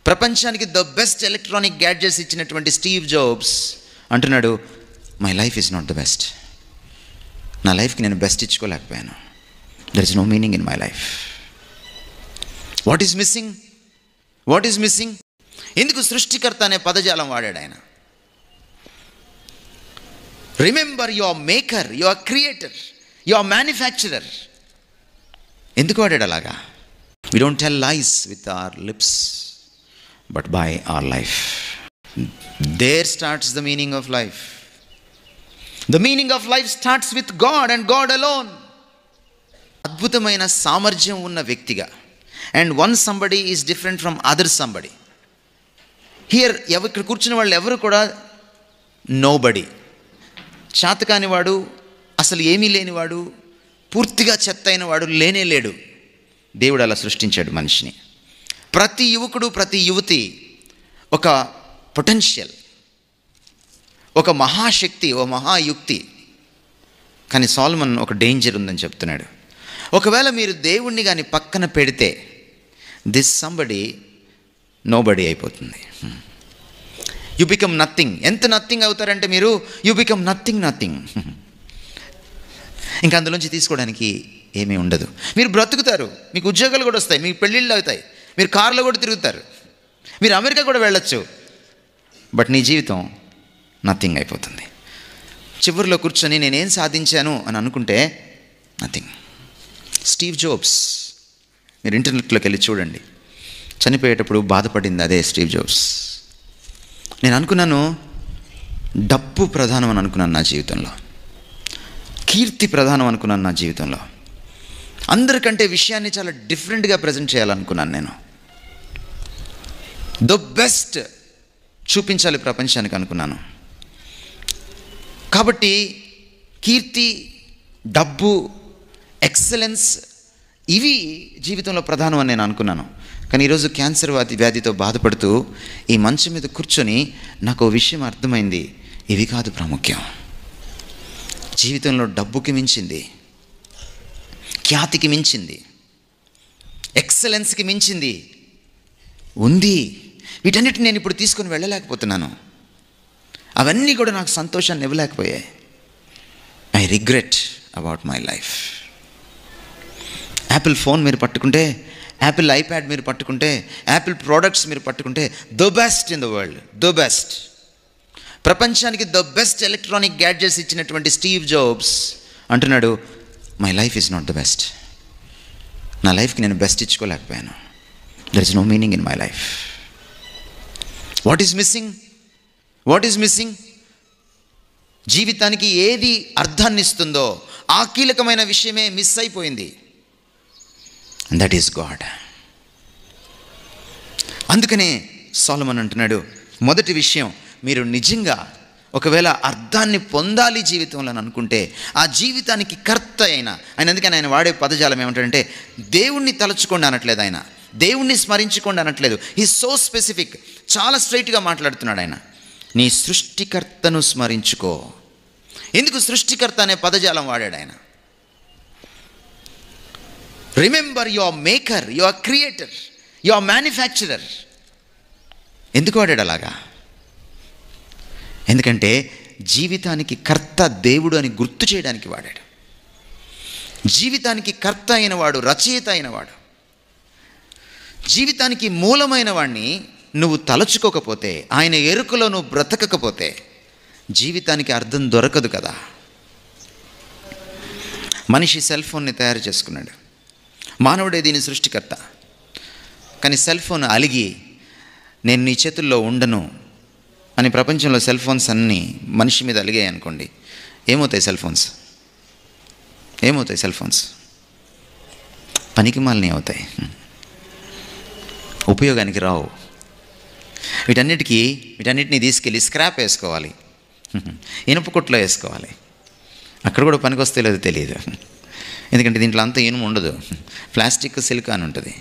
ప్రపంచానికి the best electronic gadgets ఇచ్చినటువంటి Steve Jobs అంటున్నాడు, my life is not the best. నా లైఫ్కి నేను బెస్ట్ ఇచ్చుకోలేకపోయాను. There is no meaning in my life. What is missing? What is missing? ఎందుకు సృష్టికర్త అనే పదజాలం వాడాడు ఆయన? Remember your maker, your creator, your manufacturer. ఎందుకు వాడాడు అలాగా? We don't tell lies with our lips but by our life. There starts the meaning of life. The meaning of life starts with God and God alone. అద్భుతమైన సామర్థ్యం ఉన్న వ్యక్తిగా, and one somebody is different from other somebody. Here ఇక్కడ కూర్చున్న వాళ్ళు ఎవరు కూడా nobody, చాతకానివాడు, అసలు ఏమీ లేనివాడు, పూర్తిగా చెత్త అయినవాడు లేనే లేడు. దేవుడు అలా సృష్టించాడు మనిషిని. ప్రతి యువకుడు, ప్రతి యువతి ఒక పొటెన్షియల్, ఒక మహాశక్తి, ఓ మహాయుక్తి. కానీ సోలమన్ ఒక డేంజర్ ఉందని చెప్తున్నాడు. ఒకవేళ మీరు దేవుణ్ణి కానీ పక్కన పెడితే దిస్ సంబడి నోబడి అయిపోతుంది. You become nothing. ఎంత నథింగ్ అవుతారంటే మీరు, యు బికమ్ నథింగ్. ఇంకా అందులోంచి తీసుకోవడానికి ఏమీ ఉండదు. మీరు బ్రతుకుతారు, మీకు ఉద్యోగాలు కూడా వస్తాయి, మీకు పెళ్ళిళ్ళు అవుతాయి, మీరు కార్లో కూడా తిరుగుతారు, మీరు అమెరికా కూడా వెళ్ళొచ్చు. బట్ నీ జీవితం నథింగ్ అయిపోతుంది. చివరిలో కూర్చొని నేనేం సాధించాను అని అనుకుంటే నథింగ్. స్టీవ్ జాబ్స్, మీరు ఇంటర్నెట్లోకి వెళ్ళి చూడండి, చనిపోయేటప్పుడు బాధపడింది అదే స్టీవ్ జాబ్స్. నేను అనుకున్నాను డబ్బు ప్రధానం అని అనుకున్నాను నా జీవితంలో, కీర్తి ప్రధానం అనుకున్నాను నా జీవితంలో, అందరికంటే విషయాన్ని చాలా డిఫరెంట్గా ప్రజెంట్ చేయాలనుకున్నాను. నేను ద బెస్ట్ చూపించాలి ప్రపంచానికి అనుకున్నాను. కాబట్టి కీర్తి, డబ్బు, ఎక్సలెన్స్ ఇవి జీవితంలో ప్రధానం అని నేను అనుకున్నాను. కానీ ఈరోజు క్యాన్సర్ వ్యాధితో బాధపడుతూ ఈ మంచం మీద కూర్చొని నాకు ఓ విషయం అర్థమైంది, ఇవి కాదు ప్రాముఖ్యం. జీవితంలో డబ్బుకి మించింది, ఖ్యాతికి మించింది, ఎక్సలెన్స్కి మించింది ఉంది. వీటన్నిటిని నేను ఇప్పుడు తీసుకొని వెళ్ళలేకపోతున్నాను. అవన్నీ కూడా నాకు సంతోషాన్ని ఇవ్వలేకపోయాయి. I regret about my life. Apple phone మీరు పట్టుకుంటే, యాపిల్ ఐప్యాడ్ మీరు పట్టుకుంటే, యాపిల్ ప్రోడక్ట్స్ మీరు పట్టుకుంటే, the best in the world, the best. ప్రపంచానికి ద బెస్ట్ ఎలక్ట్రానిక్ గ్యాడ్జెట్స్ ఇచ్చినటువంటి స్టీవ్ జాబ్స్ అంటున్నాడు, my life is not the best. నా లైఫ్కి నేను బెస్ట్ ఇచ్చుకోలేకపోయాను. There is no meaning in my life. What is missing? What is missing? జీవితానికి ఏది అర్థాన్ని ఇస్తుందో ఆ కీలకమైన విషయమే మిస్ అయిపోయింది. And that is God. అందుకనే సొలొమన్ అంటున్నాడు, మొదటి విషయం, మీరు నిజంగా ఒకవేళ అర్థాన్ని పొందాలి జీవితంలో అని అనుకుంటే ఆ జీవితానికి కర్త అయిన ఆయన, అందుకని ఆయన వాడే పదజాలం ఏమంటాడంటే దేవుణ్ణి తలుచుకోండి అనట్లేదు ఆయన, దేవుణ్ణి స్మరించుకోండి అనట్లేదు. ఈ సో స్పెసిఫిక్, చాలా స్ట్రైట్గా మాట్లాడుతున్నాడు ఆయన. నీ సృష్టికర్తను స్మరించుకో. ఎందుకు సృష్టికర్త అనే పదజాలం వాడాడు ఆయన? Remember your maker, your creator, your manufacturer. ఎందుకు వాడాడు అలాగా? ఎందుకంటే జీవితానికి కర్త దేవుడు అని గుర్తు చేయడానికి వాడాడు. జీవితానికి కర్త అయినవాడు, రచయిత అయినవాడు, జీవితానికి మూలమైన వాడిని నువ్వు తలచుకోకపోతే, ఆయన ఎరుకలో నువ్వు బ్రతకకపోతే జీవితానికి అర్థం దొరకదు కదా. మనిషి సెల్ ఫోన్ని తయారు చేసుకున్నాడు, మానవుడే దీని సృష్టికర్త. కానీ సెల్ ఫోన్ అలిగి నేను నీ చేతుల్లో ఉండను అని ప్రపంచంలో సెల్ ఫోన్స్ అన్నీ మనిషి మీద అలిగాయి అనుకోండి, ఏమవుతాయి సెల్ ఫోన్స్? ఏమవుతాయి సెల్ ఫోన్స్? పనికిమాలినవి అవుతాయి, ఉపయోగానికి రావు. వీటన్నిటిని తీసుకెళ్ళి స్క్రాప్ వేసుకోవాలి, ఇనుప కొట్లో వేసుకోవాలి. అక్కడ కూడా పనికి వస్తే లేదో తెలియదు, ఎందుకంటే దీంట్లో అంతా ఇనుము ఉండదు, ప్లాస్టిక్, సిలికాన్ ఉంటుంది.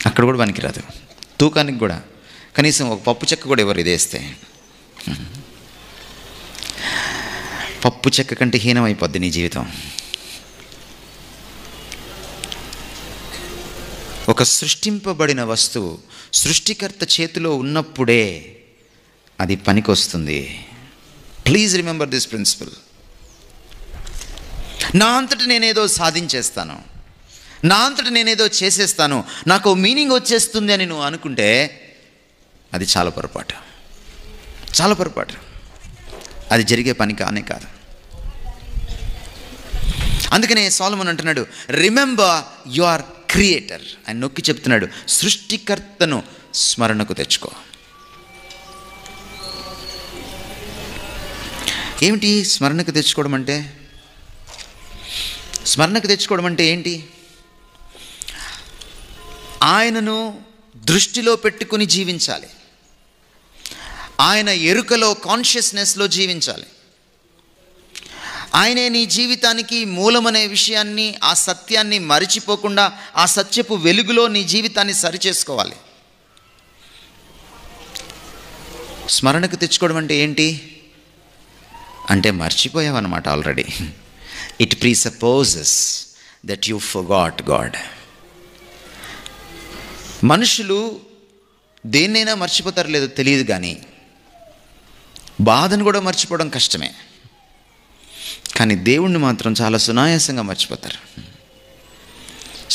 అక్కడ కూడా పనికిరాదు. తూకానికి కూడా కనీసం ఒక పప్పు చెక్క కూడా ఎవరు ఇదేస్తే, పప్పు చెక్క కంటే హీనమైపోద్ది నీ జీవితం. ఒక సృష్టింపబడిన వస్తువు సృష్టికర్త చేతిలో ఉన్నప్పుడే అది పనికొస్తుంది. Please remember this principle. నా అంతటి నేనేదో సాధించేస్తాను, నా అంతటి నేనేదో చేసేస్తాను, నాకు మీనింగ్ వచ్చేస్తుంది అని నువ్వు అనుకుంటే అది చాలా పొరపాటు, చాలా పొరపాటు. అది జరిగే పని కానే కాదు. అందుకనే సొలొమన్ అంటున్నాడు, రిమెంబర్ యువర్ క్రియేటర్. ఆయన నొక్కి చెప్తున్నాడు, సృష్టికర్తను స్మరణకు తెచ్చుకో. ఏమిటి స్మరణకు తెచ్చుకోవడం అంటే? స్మరణకు తెచ్చుకోవడం అంటే ఏంటి? ఆయనను దృష్టిలో పెట్టుకుని జీవించాలి, ఆయన ఎరుకలో కాన్షియస్నెస్లో జీవించాలి. ఆయనే నీ జీవితానికి మూలమనే విషయాన్ని, ఆ సత్యాన్ని మరిచిపోకుండా ఆ సత్యపు వెలుగులో నీ జీవితాన్ని సరిచేసుకోవాలి. స్మరణకు తెచ్చుకోవడం అంటే ఏంటి అంటే మర్చిపోయావన్నమాట already. It presupposes that you forgot God. మనుషులు దేన్నైనా మర్చిపోతారు లేదో తెలియదు, కానీ బాధను కూడా మర్చిపోవడం కష్టమే. కానీ దేవుణ్ణి మాత్రం చాలా సునాయాసంగా మర్చిపోతారు.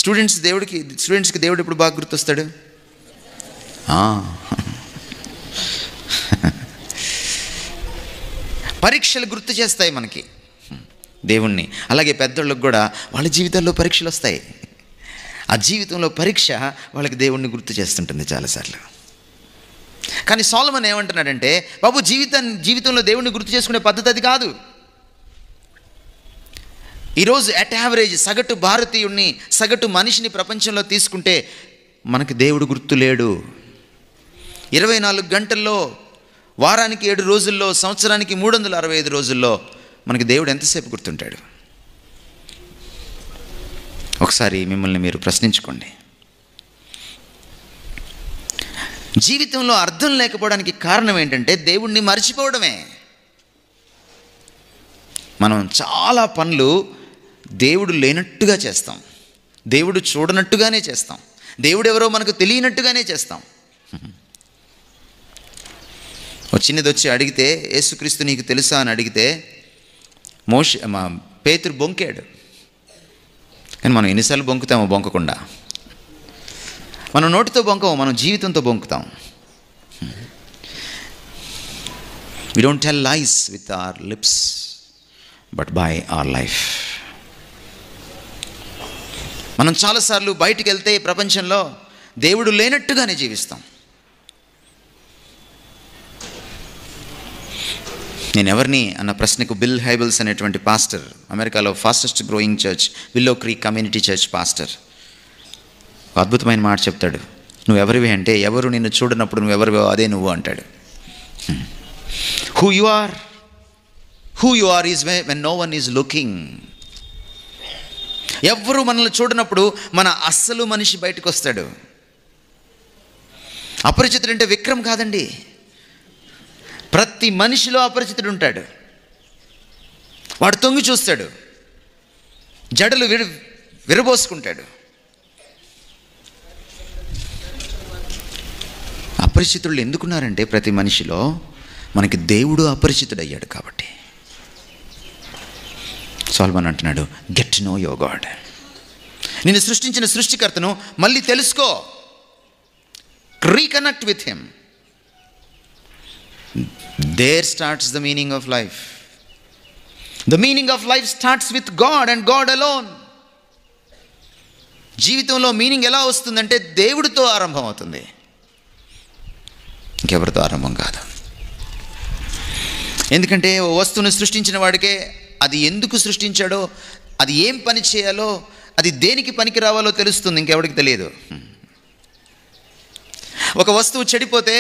స్టూడెంట్స్కి దేవుడు ఎప్పుడు బాగా గుర్తొస్తాడు? పరీక్షలు గుర్తు చేస్తాయి మనకి దేవుణ్ణి. అలాగే పెద్దోళ్ళకి కూడా వాళ్ళ జీవితాల్లో పరీక్షలు వస్తాయి. ఆ జీవితంలో పరీక్ష వాళ్ళకి దేవుణ్ణి గుర్తు చేస్తుంటుంది చాలాసార్లు. కానీ సొలొమన్ ఏమంటున్నాడంటే, బాబు జీవితంలో దేవుణ్ణి గుర్తు చేసుకునే పద్ధతి అది కాదు. ఈరోజు అట్ యావరేజ్ సగటు భారతీయుడిని, సగటు మనిషిని ప్రపంచంలో తీసుకుంటే మనకి దేవుడు గుర్తు లేడు. 24 గంటల్లో, వారానికి 7 రోజుల్లో, సంవత్సరానికి 365 రోజుల్లో మనకి దేవుడు ఎంతసేపు గుర్తుంటాడు? ఒకసారి మిమ్మల్ని మీరు ప్రశ్నించుకోండి. జీవితంలో అర్థం లేకపోవడానికి కారణం ఏంటంటే దేవుణ్ణి మర్చిపోవడమే. మనం చాలా పనులు దేవుడు లేనట్టుగా చేస్తాం, దేవుడు చూడనట్టుగానే చేస్తాం, దేవుడు ఎవరో మనకు తెలియనట్టుగానే చేస్తాం. చిన్నది వచ్చి అడిగితే, యేసుక్రీస్తు నీకు తెలుసా అని అడిగితే పేతురు బొంకాడు. కానీ మనం ఎన్నిసార్లు బొంకుతామో బొంకకుండా. మనం నోటితో బొంకము, మనం జీవితంతో బొంకుతాం. We don't tell lies with our lips, but by our life. మనం చాలాసార్లు బయటికి వెళ్తే ప్రపంచంలో దేవుడు లేనట్టుగానే జీవిస్తాం. నేను ఎవరిని అన్న ప్రశ్నకు బిల్ హైబెల్స్ అనేటువంటి పాస్టర్, అమెరికాలో fastest growing church willow creek community church pastor, అద్భుతమైన మాట చెప్తాడు. నువ్వెవరివి అంటే, ఎవరు నిన్ను చూడనప్పుడు నువ్వెవరివో అదే నువ్వు అంటాడు. Who you are is when no one is looking. ఎవరు మనల్ని చూడనప్పుడు మన అస్సలు మనిషి బయటకు వస్తాడు. అపరిచితుడు అంటే విక్రమ్ కాదండి, ప్రతి మనిషిలో అపరిచితుడు ఉంటాడు. వాడు తొంగి చూస్తాడు, జడలు విరబోసుకుంటాడు. అపరిచితులు ఎందుకున్నారంటే ప్రతి మనిషిలో మనకి దేవుడు అపరిచితుడు అయ్యాడు కాబట్టి. సొలొమన్ అంటున్నాడు, get to know your God. నిన్ను సృష్టించిన సృష్టికర్తను మళ్ళీ తెలుసుకో, reconnect with him. There starts the meaning of life. The meaning of life starts with God and God alone. జీవితంలో మీనింగ్ ఎలా వస్తుందంటే దేవుడితో ఆరంభం అవుతుంది, ఇంకెవరితో ఆరంభం కాదు. ఎందుకంటే ఓ వస్తువును సృష్టించిన వాడికే అది ఎందుకు సృష్టించాడో, అది ఏం పని చేయాలో, అది దేనికి పనికి రావాలో తెలుస్తుంది, ఇంకెవడికి తెలియదు. ఒక వస్తువు చెడిపోతే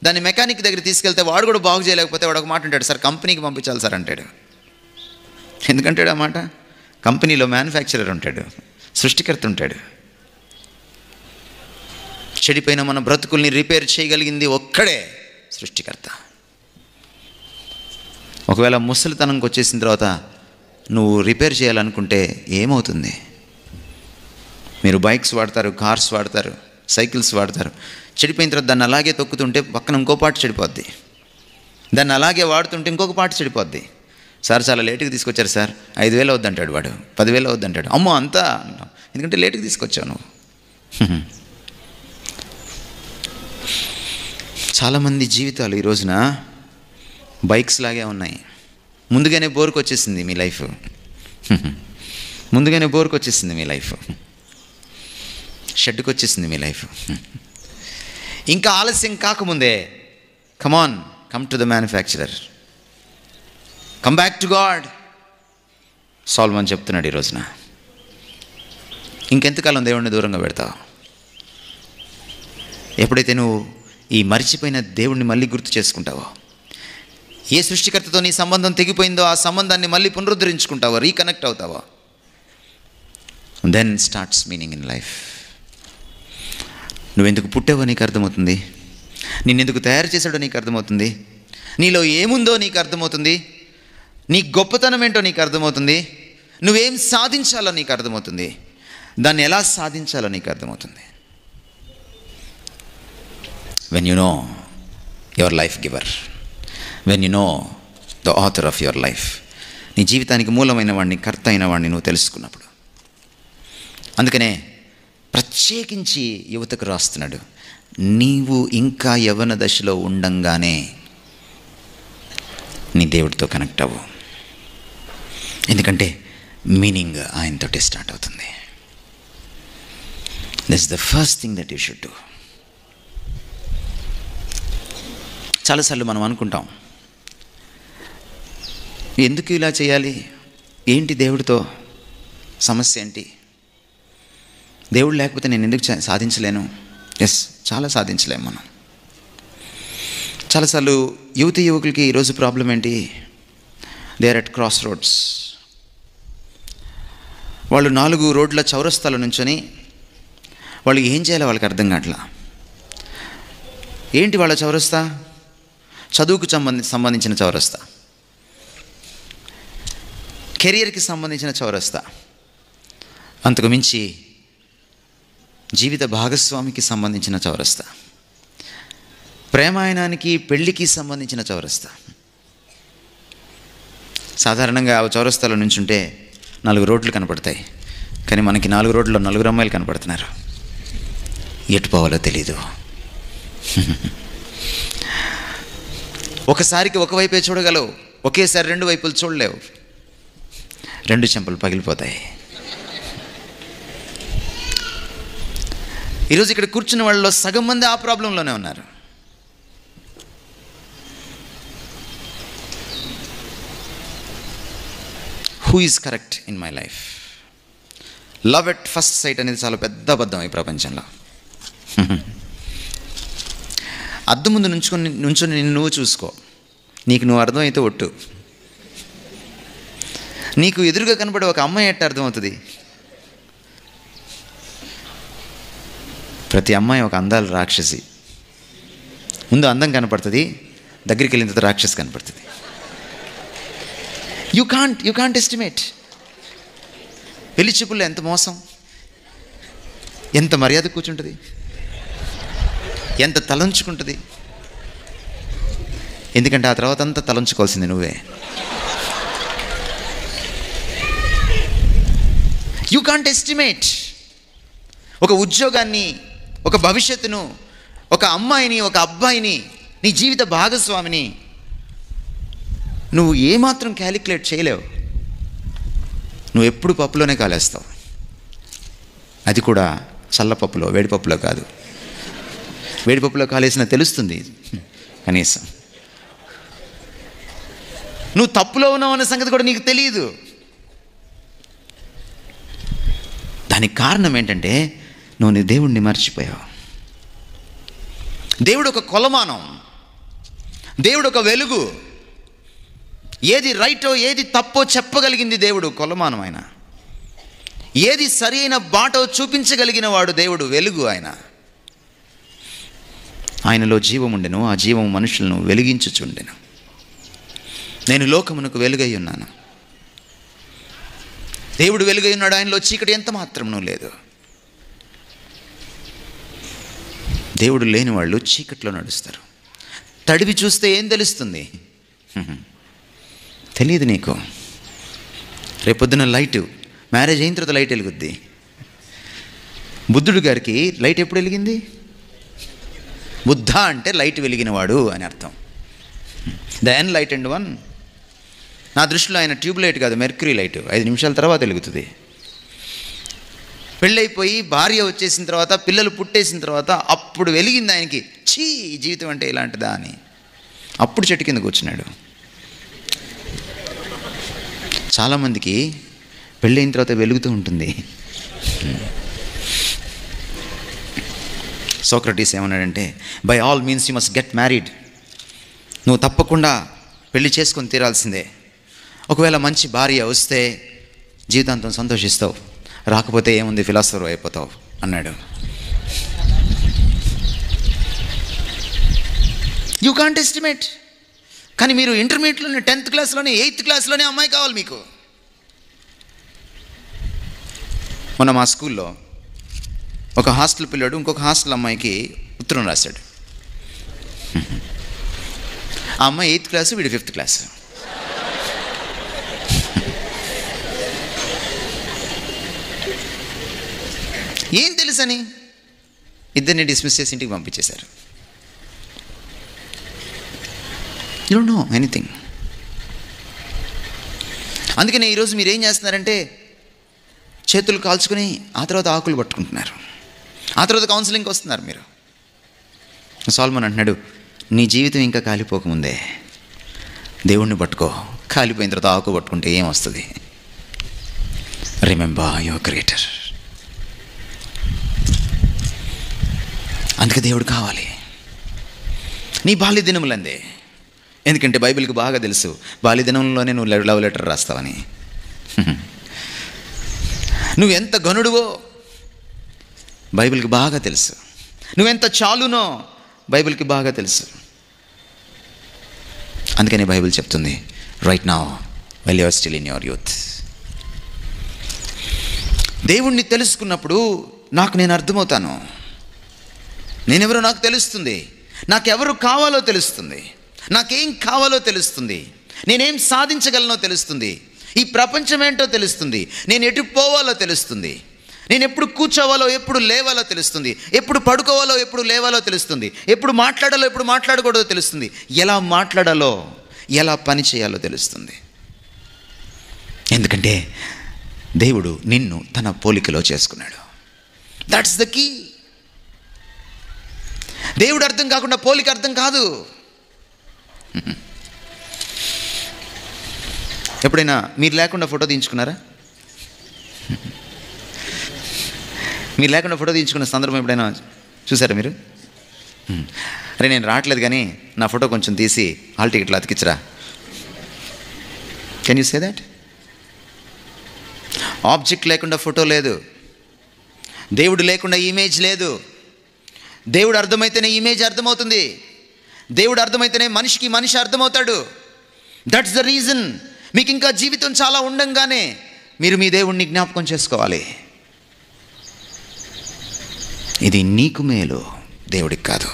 దాన్ని మెకానిక్ దగ్గర తీసుకెళ్తే వాడు కూడా బాగు చేయలేకపోతే వాడు ఒక మాట అంటాడు, సార్ కంపెనీకి పంపించాలి సార్ అంటాడు. ఎందుకంటాడు ఆ మాట? కంపెనీలో మ్యానుఫ్యాక్చరర్ ఉంటాడు, సృష్టికర్త ఉంటాడు. చెడిపోయిన మన బ్రతుకుల్ని రిపేర్ చేయగలిగింది ఒక్కడే, సృష్టికర్త. ఒకవేళ ముసలితనంకి వచ్చేసిన తర్వాత నువ్వు రిపేర్ చేయాలనుకుంటే ఏమవుతుంది? మీరు బైక్స్ వాడతారు, కార్స్ వాడతారు, సైకిల్స్ వాడతారు. చెడిపోయిన తర్వాత దాన్ని అలాగే తొక్కుతుంటే పక్కన ఇంకో పార్ట్ చెడిపోద్ది. దాన్ని అలాగే వాడుతుంటే ఇంకొక పార్ట్ చెడిపోద్ది. సార్ చాలా లేటుగా తీసుకొచ్చారు సార్, 5,000 అవుద్దంటాడు వాడు, 10,000 అవుద్దంటాడు. అమ్మో అంతా అంటాం, ఎందుకంటే లేటుగా తీసుకొచ్చావు నువ్వు. చాలామంది జీవితాలు ఈ రోజున బైక్స్ లాగే ఉన్నాయి. ముందుగానే బోర్కు వచ్చేసింది మీ లైఫ్. ముందుగానే బోర్కు వచ్చేసింది మీ లైఫ్. షెడ్కి వచ్చేసింది మీ లైఫ్. ఇంకా ఆలస్యం కాకముందే come on, come to the manufacturer, come back to God. Solomon చెప్తున్నాడు ఈ రోజున. ఇంకెంతకాలం దేవుడిని దూరంగా పెడతావు? ఎప్పుడైతే నువ్వు ఈ మరిచిపోయిన దేవుణ్ణి మళ్ళీ గుర్తు చేసుకుంటావో, ఏ సృష్టికర్తతో నీ సంబంధం తెగిపోయిందో ఆ సంబంధాన్ని మళ్ళీ పునరుద్ధరించుకుంటావో, రీకనెక్ట్ అవుతావో, then starts meaning in life. నువ్వెందుకు పుట్టావో నీకు అర్థమవుతుంది. నిన్నెందుకు తయారు చేశాడో నీకు అర్థమవుతుంది. నీలో ఏముందో నీకు అర్థమవుతుంది. నీ గొప్పతనం ఏంటో నీకు అర్థమవుతుంది. నువ్వేం సాధించాలో నీకు అర్థమవుతుంది. దాన్ని ఎలా సాధించాలో నీకు అర్థమవుతుంది. when you know your life giver, when you know the author of your life, నీ జీవితానికి మూలమైన వాడిని, కర్త అయిన వాడిని నువ్వు తెలుసుకున్నప్పుడు. అందుకనే ప్రత్యేకించి యువతకు రాస్తున్నాడు, నీవు ఇంకా యవ్వన దశలో ఉండంగానే నీ దేవుడితో కనెక్ట్ అవ్వు. ఎందుకంటే మీనింగ్ ఆయనతోటి స్టార్ట్ అవుతుంది. This is the first thing that you should do. చాలాసార్లు మనం అనుకుంటాం, ఎందుకు ఇలా చేయాలి, ఏంటి దేవుడితో సమస్య ఏంటి, దేవుడు లేకపోతే నేను ఎందుకు సాధించలేను. ఎస్, చాలా సాధించలేము మనం. చాలాసార్లు యువకులకి ఈరోజు ప్రాబ్లం ఏంటి, they are at crossroads. వాళ్ళు 4 రోడ్ల చౌరస్తాల నుంచొని వాళ్ళు ఏం చేయాలో వాళ్ళకి అర్థం కావట్లా. ఏంటి వాళ్ళ చౌరస్తా? చదువుకు సంబంధించిన చౌరస్తా, కెరియర్కి సంబంధించిన చౌరస్తా, అంతకు మించి జీవిత భాగస్వామికి సంబంధించిన చౌరస్తా, ప్రేమాయణానికి పెళ్లికి సంబంధించిన చౌరస్తా. సాధారణంగా ఆ చౌరస్తాలో నుంచుంటే 4 రోడ్లు కనపడతాయి. కానీ మనకి 4 రోడ్లలో 4 అమ్మాయిలు కనపడుతున్నారు. ఎటు పోవాలో తెలీదు. ఒకసారికి ఒకవైపే చూడగలవు, ఒకేసారి 2 వైపులు చూడలేవు. 2 చెంపలు పగిలిపోతాయి. ఈరోజు ఇక్కడ కూర్చున్న వాళ్ళలో సగం మంది ఆ ప్రాబ్లంలోనే ఉన్నారు. Who is correct in my life? Love at first sight అనేది చాలా పెద్ద అబద్ధం ఈ ప్రపంచంలో. అద్దం ముందు నుంచొని నిన్ను నువ్వు చూసుకో, నీకు నువ్వు అర్థమైతే ఒట్టు. నీకు ఎదురుగా కనబడే ఒక అమ్మాయి ఎట్ట అర్థమవుతుంది? ప్రతి అమ్మాయి ఒక అందాల రాక్షసి. ముందు అందం కనపడుతుంది, దగ్గరికి వెళ్ళిన తర్వాత రాక్షసి కనపడుతుంది. You can't estimate. పెళ్లి చూపుల్లో ఎంత మోసం, ఎంత మర్యాద కూర్చుంటుంది, ఎంత తలంచుకుంటుంది. ఎందుకంటే ఆ తర్వాత అంతా తలంచుకోవాల్సింది నువ్వే. You can't estimate. ఒక ఉద్యోగాన్ని, ఒక భవిష్యత్తును, ఒక అమ్మాయిని, ఒక అబ్బాయిని, నీ జీవిత భాగస్వామిని నువ్వు ఏమాత్రం క్యాలిక్యులేట్ చేయలేవు. నువ్వు ఎప్పుడు పప్పులోనే కాలేస్తావు. అది కూడా చల్లపప్పులో, వేడిపప్పులో కాదు. వేడిపప్పులో కాలేసిన తెలుస్తుంది కనీసం. నువ్వు తప్పులో ఉన్నావు అన్న సంగతి కూడా నీకు తెలియదు. దానికి కారణం ఏంటంటే నువ్వు నీ దేవుణ్ణి మర్చిపోయావు. దేవుడు ఒక కొలమానం, దేవుడు ఒక వెలుగు. ఏది రైటో ఏది తప్పో చెప్పగలిగింది దేవుడు కొలమానం. ఆయన ఏది సరి అయిన బాటో చూపించగలిగిన వాడు దేవుడు, వెలుగు ఆయన. ఆయనలో జీవం ఉండెను, ఆ జీవం మనుషులను వెలిగించుచుండెను. నేను లోకమునకు వెలుగై ఉన్నాను. దేవుడు వెలుగై ఉన్నాడు, ఆయనలో చీకటి ఎంత మాత్రమూ లేదు. దేవుడు లేని వాళ్ళు చీకట్లో నడుస్తారు. తడివి చూస్తే ఏం తెలుస్తుంది? తెలియదు నీకు. రేపొద్దున లైటు, మ్యారేజ్ అయిన తర్వాత లైట్ వెలుగుద్ది. బుద్ధుడు గారికి లైట్ ఎప్పుడు వెలిగింది? బుద్ధ అంటే లైట్ వెలిగినవాడు అని అర్థం. The enlightened one. నా దృష్టిలో ఆయన ట్యూబ్ లైట్ కాదు, మెర్క్యూరీ లైట్. 5 నిమిషాల తర్వాత వెలుగుతుంది. పెళ్ళైపోయి భార్య వచ్చేసిన తర్వాత, పిల్లలు పుట్టేసిన తర్వాత అప్పుడు వెలిగింది ఆయనకి. ఛీ, జీవితం అంటే ఇలాంటిదా అని. అప్పుడు చెట్టు కింద కూర్చున్నాడు. చాలామందికి పెళ్ళైన తర్వాత వెలుగుతూ ఉంటుంది. సోక్రటీస్ ఏమన్నాడంటే, by all means you must get married. నువ్వు తప్పకుండా పెళ్లి చేసుకొని తీరాల్సిందే. ఒకవేళ మంచి భార్య వస్తే జీవితాంతం సంతోషిస్తావు, రాకపోతే ఏముంది, ఫిలాసఫర్ అయిపోతావు అన్నాడు. You can't estimate. కానీ మీరు ఇంటర్మీడియట్లోనే, 10th క్లాస్లోనే, 8th క్లాస్లోనే అమ్మాయి కావాలి మీకు. మొన్న మా స్కూల్లో ఒక హాస్టల్ పిల్లాడు ఇంకొక హాస్టల్ అమ్మాయికి ఉత్తరం రాశాడు. ఆ అమ్మాయి 8th క్లాసు, వీడు 5th క్లాసు. ఏం తెలుసని ఇద్దరిని డిస్మిస్ చేసి ఇంటికి పంపించేశారు. You don't know anything. అందుకనే ఈరోజు మీరు ఏం చేస్తున్నారంటే, చేతులు కాల్చుకొని ఆ తర్వాత ఆకులు పట్టుకుంటున్నారు, ఆ తర్వాత కౌన్సిలింగ్కి వస్తున్నారు మీరు. సాల్మన్ అంటున్నాడు, నీ జీవితం ఇంకా కాలిపోకముందే దేవుణ్ణి పట్టుకో. కాలిపోయిన తర్వాత ఆకు పట్టుకుంటే ఏం వస్తుంది? Remember your creator. అందుకే దేవుడు కావాలి నీ బాల్య దినములందే. ఎందుకంటే బైబిల్కి బాగా తెలుసు, బాల్య దినంలోనే నువ్వు లవ్ లెటర్ రాస్తావని. నువ్వెంత గనుడువో బైబిల్కి బాగా తెలుసు. నువ్వెంత చాలునో బైబిల్కి బాగా తెలుసు. అందుకని బైబిల్ చెప్తుంది, right now while you are still in your youth. దేవుణ్ణి తెలుసుకున్నప్పుడు నాకు నేను అర్థమవుతాను. నేనెవరో నాకు తెలుస్తుంది, నాకెవరు కావాలో తెలుస్తుంది, నాకేం కావాలో తెలుస్తుంది, నేనేం సాధించగలనో తెలుస్తుంది, ఈ ప్రపంచం ఏంటో తెలుస్తుంది, నేను ఎటు పోవాలో తెలుస్తుంది, నేను ఎప్పుడు కూర్చోవాలో ఎప్పుడు లేవాలో తెలుస్తుంది, ఎప్పుడు పడుకోవాలో ఎప్పుడు లేవాలో తెలుస్తుంది, ఎప్పుడు మాట్లాడాలో ఎప్పుడు మాట్లాడకూడదో తెలుస్తుంది, ఎలా మాట్లాడాలో ఎలా పని చేయాలో తెలుస్తుంది. ఎందుకంటే దేవుడు నిన్ను తన పోలికలో చేసుకున్నాడు. That's the key. దేవుడు అర్థం కాకుండా పోలిక అర్థం కాదు. ఎప్పుడైనా మీరు లేకుండా ఫోటో తీయించుకున్నారా? మీరు లేకుండా ఫోటో తీయించుకున్న సందర్భం ఎప్పుడైనా చూసారా మీరు? అరే నేను రావట్లేదు కానీ నా ఫోటో కొంచెం తీసి హాల్ టికెట్లో అతికించరా. Can you say that? Object లేకుండా ఫోటో లేదు, దేవుడు లేకుండా ఇమేజ్ లేదు. దేవుడు అర్థమైతేనే ఇమేజ్ అర్థమవుతుంది, దేవుడు అర్థమైతేనే మనిషికి మనిషి అర్థమవుతాడు. That's the reason. మీకు ఇంకా జీవితం చాలా ఉండంగానే మీరు మీ దేవుణ్ణి జ్ఞాపకం చేసుకోవాలి. ఇది నీకు మేలు, దేవుడికి కాదు.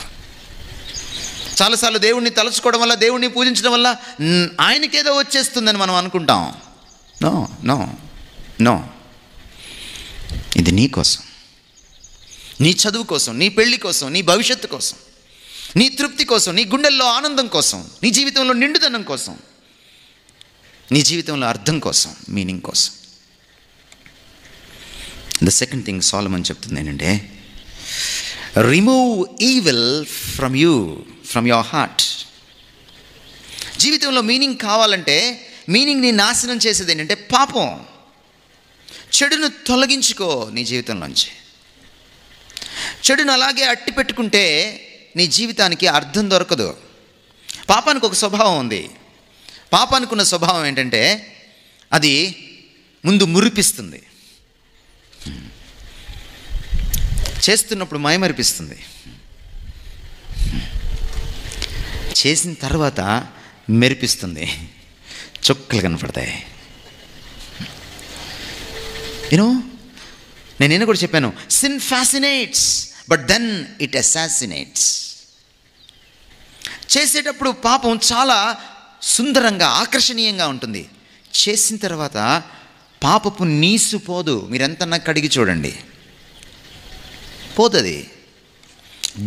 చాలాసార్లు దేవుణ్ణి తలుచుకోవడం వల్ల, దేవుణ్ణి పూజించడం వల్ల ఆయనకేదో వచ్చేస్తుందని మనం అనుకుంటాం. No no no. ఇది నీ కోసం, నీ చదువు కోసం, నీ పెళ్లి కోసం, నీ భవిష్యత్తు కోసం, నీ తృప్తి కోసం, నీ గుండెల్లో ఆనందం కోసం, నీ జీవితంలో నిండుదనం కోసం, నీ జీవితంలో అర్థం కోసం, మీనింగ్ కోసం. ద సెకండ్ థింగ్ సోలమన్ చెప్తుంది ఏంటంటే, remove evil from you, from your heart. జీవితంలో మీనింగ్ కావాలంటే, మీనింగ్ని నాశనం చేసేది ఏంటంటే పాపం. చెడును తొలగించుకో నీ జీవితంలోంచి. చెడును అలాగే అట్టి పెట్టుకుంటే నీ జీవితానికి అర్థం దొరకదు. పాపానికి ఒక స్వభావం ఉంది. పాపానికి ఉన్న స్వభావం ఏంటంటే అది ముందు మురిపిస్తుంది, చేస్తున్నప్పుడు మైమరిపిస్తుంది, చేసిన తర్వాత మెరిపిస్తుంది, చుక్కలు కనపడతాయి. యూనో, నేనేనా కూడా చెప్పాను, sin fascinates but then it assassinates. చేసేటప్పుడు పాపం చాలా సుందరంగా ఆకర్షణీయంగా ఉంటుంది. చేసిన తర్వాత పాపపు నీసు పోదు. మీరెంతన్నా కడిగి చూడండి, పోతుంది.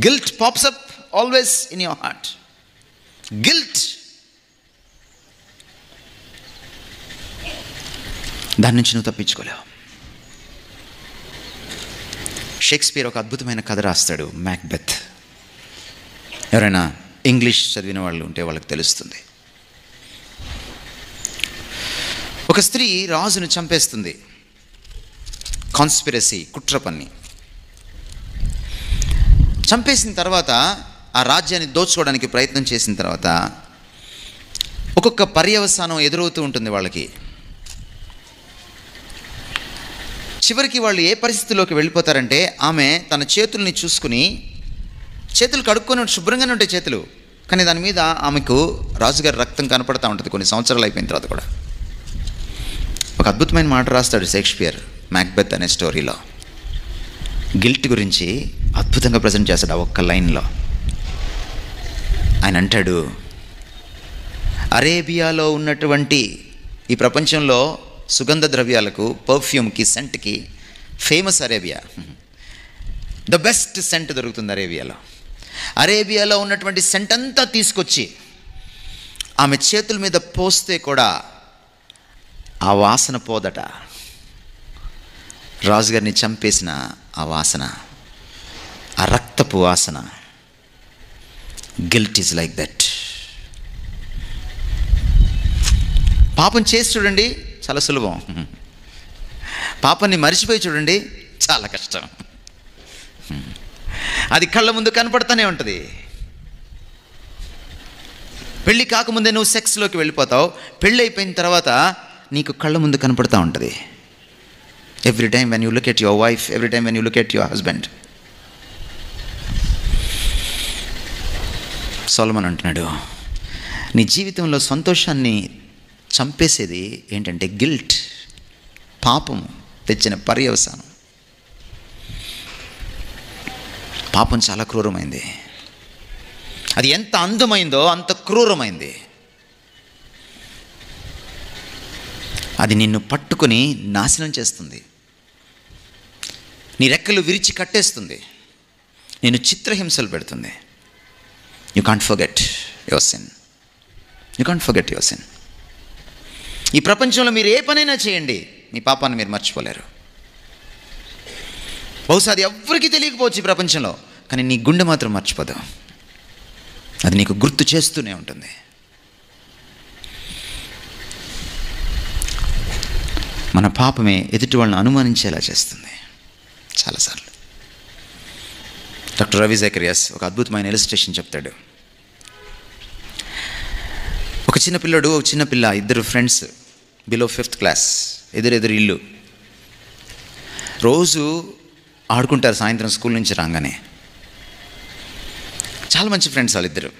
Guilt pops up always in your heart. Guilt, దాని నుంచి నువ్వు తప్పించుకోలేవు. షేక్స్పియర్ ఒక అద్భుతమైన కథ రాస్తాడు, మ్యాక్బెత్. ఎవరైనా ఇంగ్లీష్ చదివిన వాళ్ళు ఉంటే వాళ్ళకి తెలుస్తుంది. ఒక స్త్రీ రాజును చంపేస్తుంది, కాన్స్పిరసీ, కుట్ర పన్ని. చంపేసిన తర్వాత ఆ రాజ్యాన్ని దోచుకోవడానికి ప్రయత్నం చేసిన తర్వాత ఒక్కొక్క పర్యవసానం ఎదురవుతూ ఉంటుంది వాళ్ళకి. చివరికి వాళ్ళు ఏ పరిస్థితిలోకి వెళ్ళిపోతారంటే, ఆమె తన చేతుల్ని చూసుకుని, చేతులు కడుక్కొని శుభ్రంగానే ఉంటాయి చేతులు, కానీ దాని మీద ఆమెకు రాజుగారి రక్తం కనపడతా ఉంటుంది కొన్ని సంవత్సరాలు అయిపోయిన తర్వాత కూడా. ఒక అద్భుతమైన మాట రాస్తాడు షేక్స్పియర్ మ్యాక్బెత్ అనే స్టోరీలో. గిల్ట్ గురించి అద్భుతంగా ప్రజెంట్ చేస్తాడు ఆ ఒక్క లైన్లో. ఆయన అంటాడు, అరేబియాలో ఉన్నటువంటి ఈ ప్రపంచంలో సుగంధ ద్రవ్యాలకు, పర్ఫ్యూమ్కి, సెంట్కి famous Arabia. The best scent దొరుకుతుంది అరేబియాలో. అరేబియాలో ఉన్నటువంటి సెంట్ అంతా తీసుకొచ్చి ఆమె చేతుల మీద పోస్తే కూడా ఆ వాసన పోదట. రాజుగారిని చంపేసిన ఆ వాసన, ఆ రక్తపు వాసన. Guilt is like that. పాపం చేసి చూడండి, చాలా సులభం. పాపాన్ని మర్చిపోయి చూడండి, చాలా కష్టం. అది కళ్ళ ముందు కనపడుతూనే ఉంటుంది. పెళ్ళి కాకముందే నువ్వు సెక్స్లోకి వెళ్ళిపోతావు, పెళ్ళి అయిపోయిన తర్వాత నీకు కళ్ళ ముందు కనపడుతూ ఉంటుంది. Every time when you look at your wife, every time when you look at your husband. Solomon అంటున్నాడు, నీ జీవితంలో సంతోషాన్ని చంపేసేది ఏంటంటే గిల్ట్, పాపం తెచ్చిన పర్యవసానం. పాపం చాలా క్రూరమైంది. అది ఎంత అందమైందో అంత క్రూరమైంది. అది నిన్ను పట్టుకుని నాశనం చేస్తుంది. నీ రెక్కలు విరిచి కట్టేస్తుంది. నిన్ను చిత్రహింసలు పెడుతుంది. You can't forget your sin. You can't forget your sin. ఈ ప్రపంచంలో మీరు ఏ పనైనా చేయండి, మీ పాపాన్ని మీరు మర్చిపోలేరు. బహుశా అది ఎవ్వరికీ తెలియకపోవచ్చు ఈ ప్రపంచంలో, కానీ నీ గుండె మాత్రం మర్చిపోదు. అది నీకు గుర్తు చేస్తూనే ఉంటుంది. మన పాపమే ఎదుటి వాళ్ళని అనుమానించేలా చేస్తుంది చాలాసార్లు. డాక్టర్ రవి జకరియాస్ ఒక అద్భుతమైన ఇలస్ట్రేషన్ చెప్తాడు. ఒక చిన్న పిల్లడు, ఒక చిన్న పిల్ల, ఇద్దరు ఫ్రెండ్స్, బిలో 5th క్లాస్, ఎదురెదురు ఇల్లు. రోజు ఆడుకుంటారు సాయంత్రం స్కూల్ నుంచి రాగానే. చాలా మంచి ఫ్రెండ్స్ వాళ్ళిద్దరు.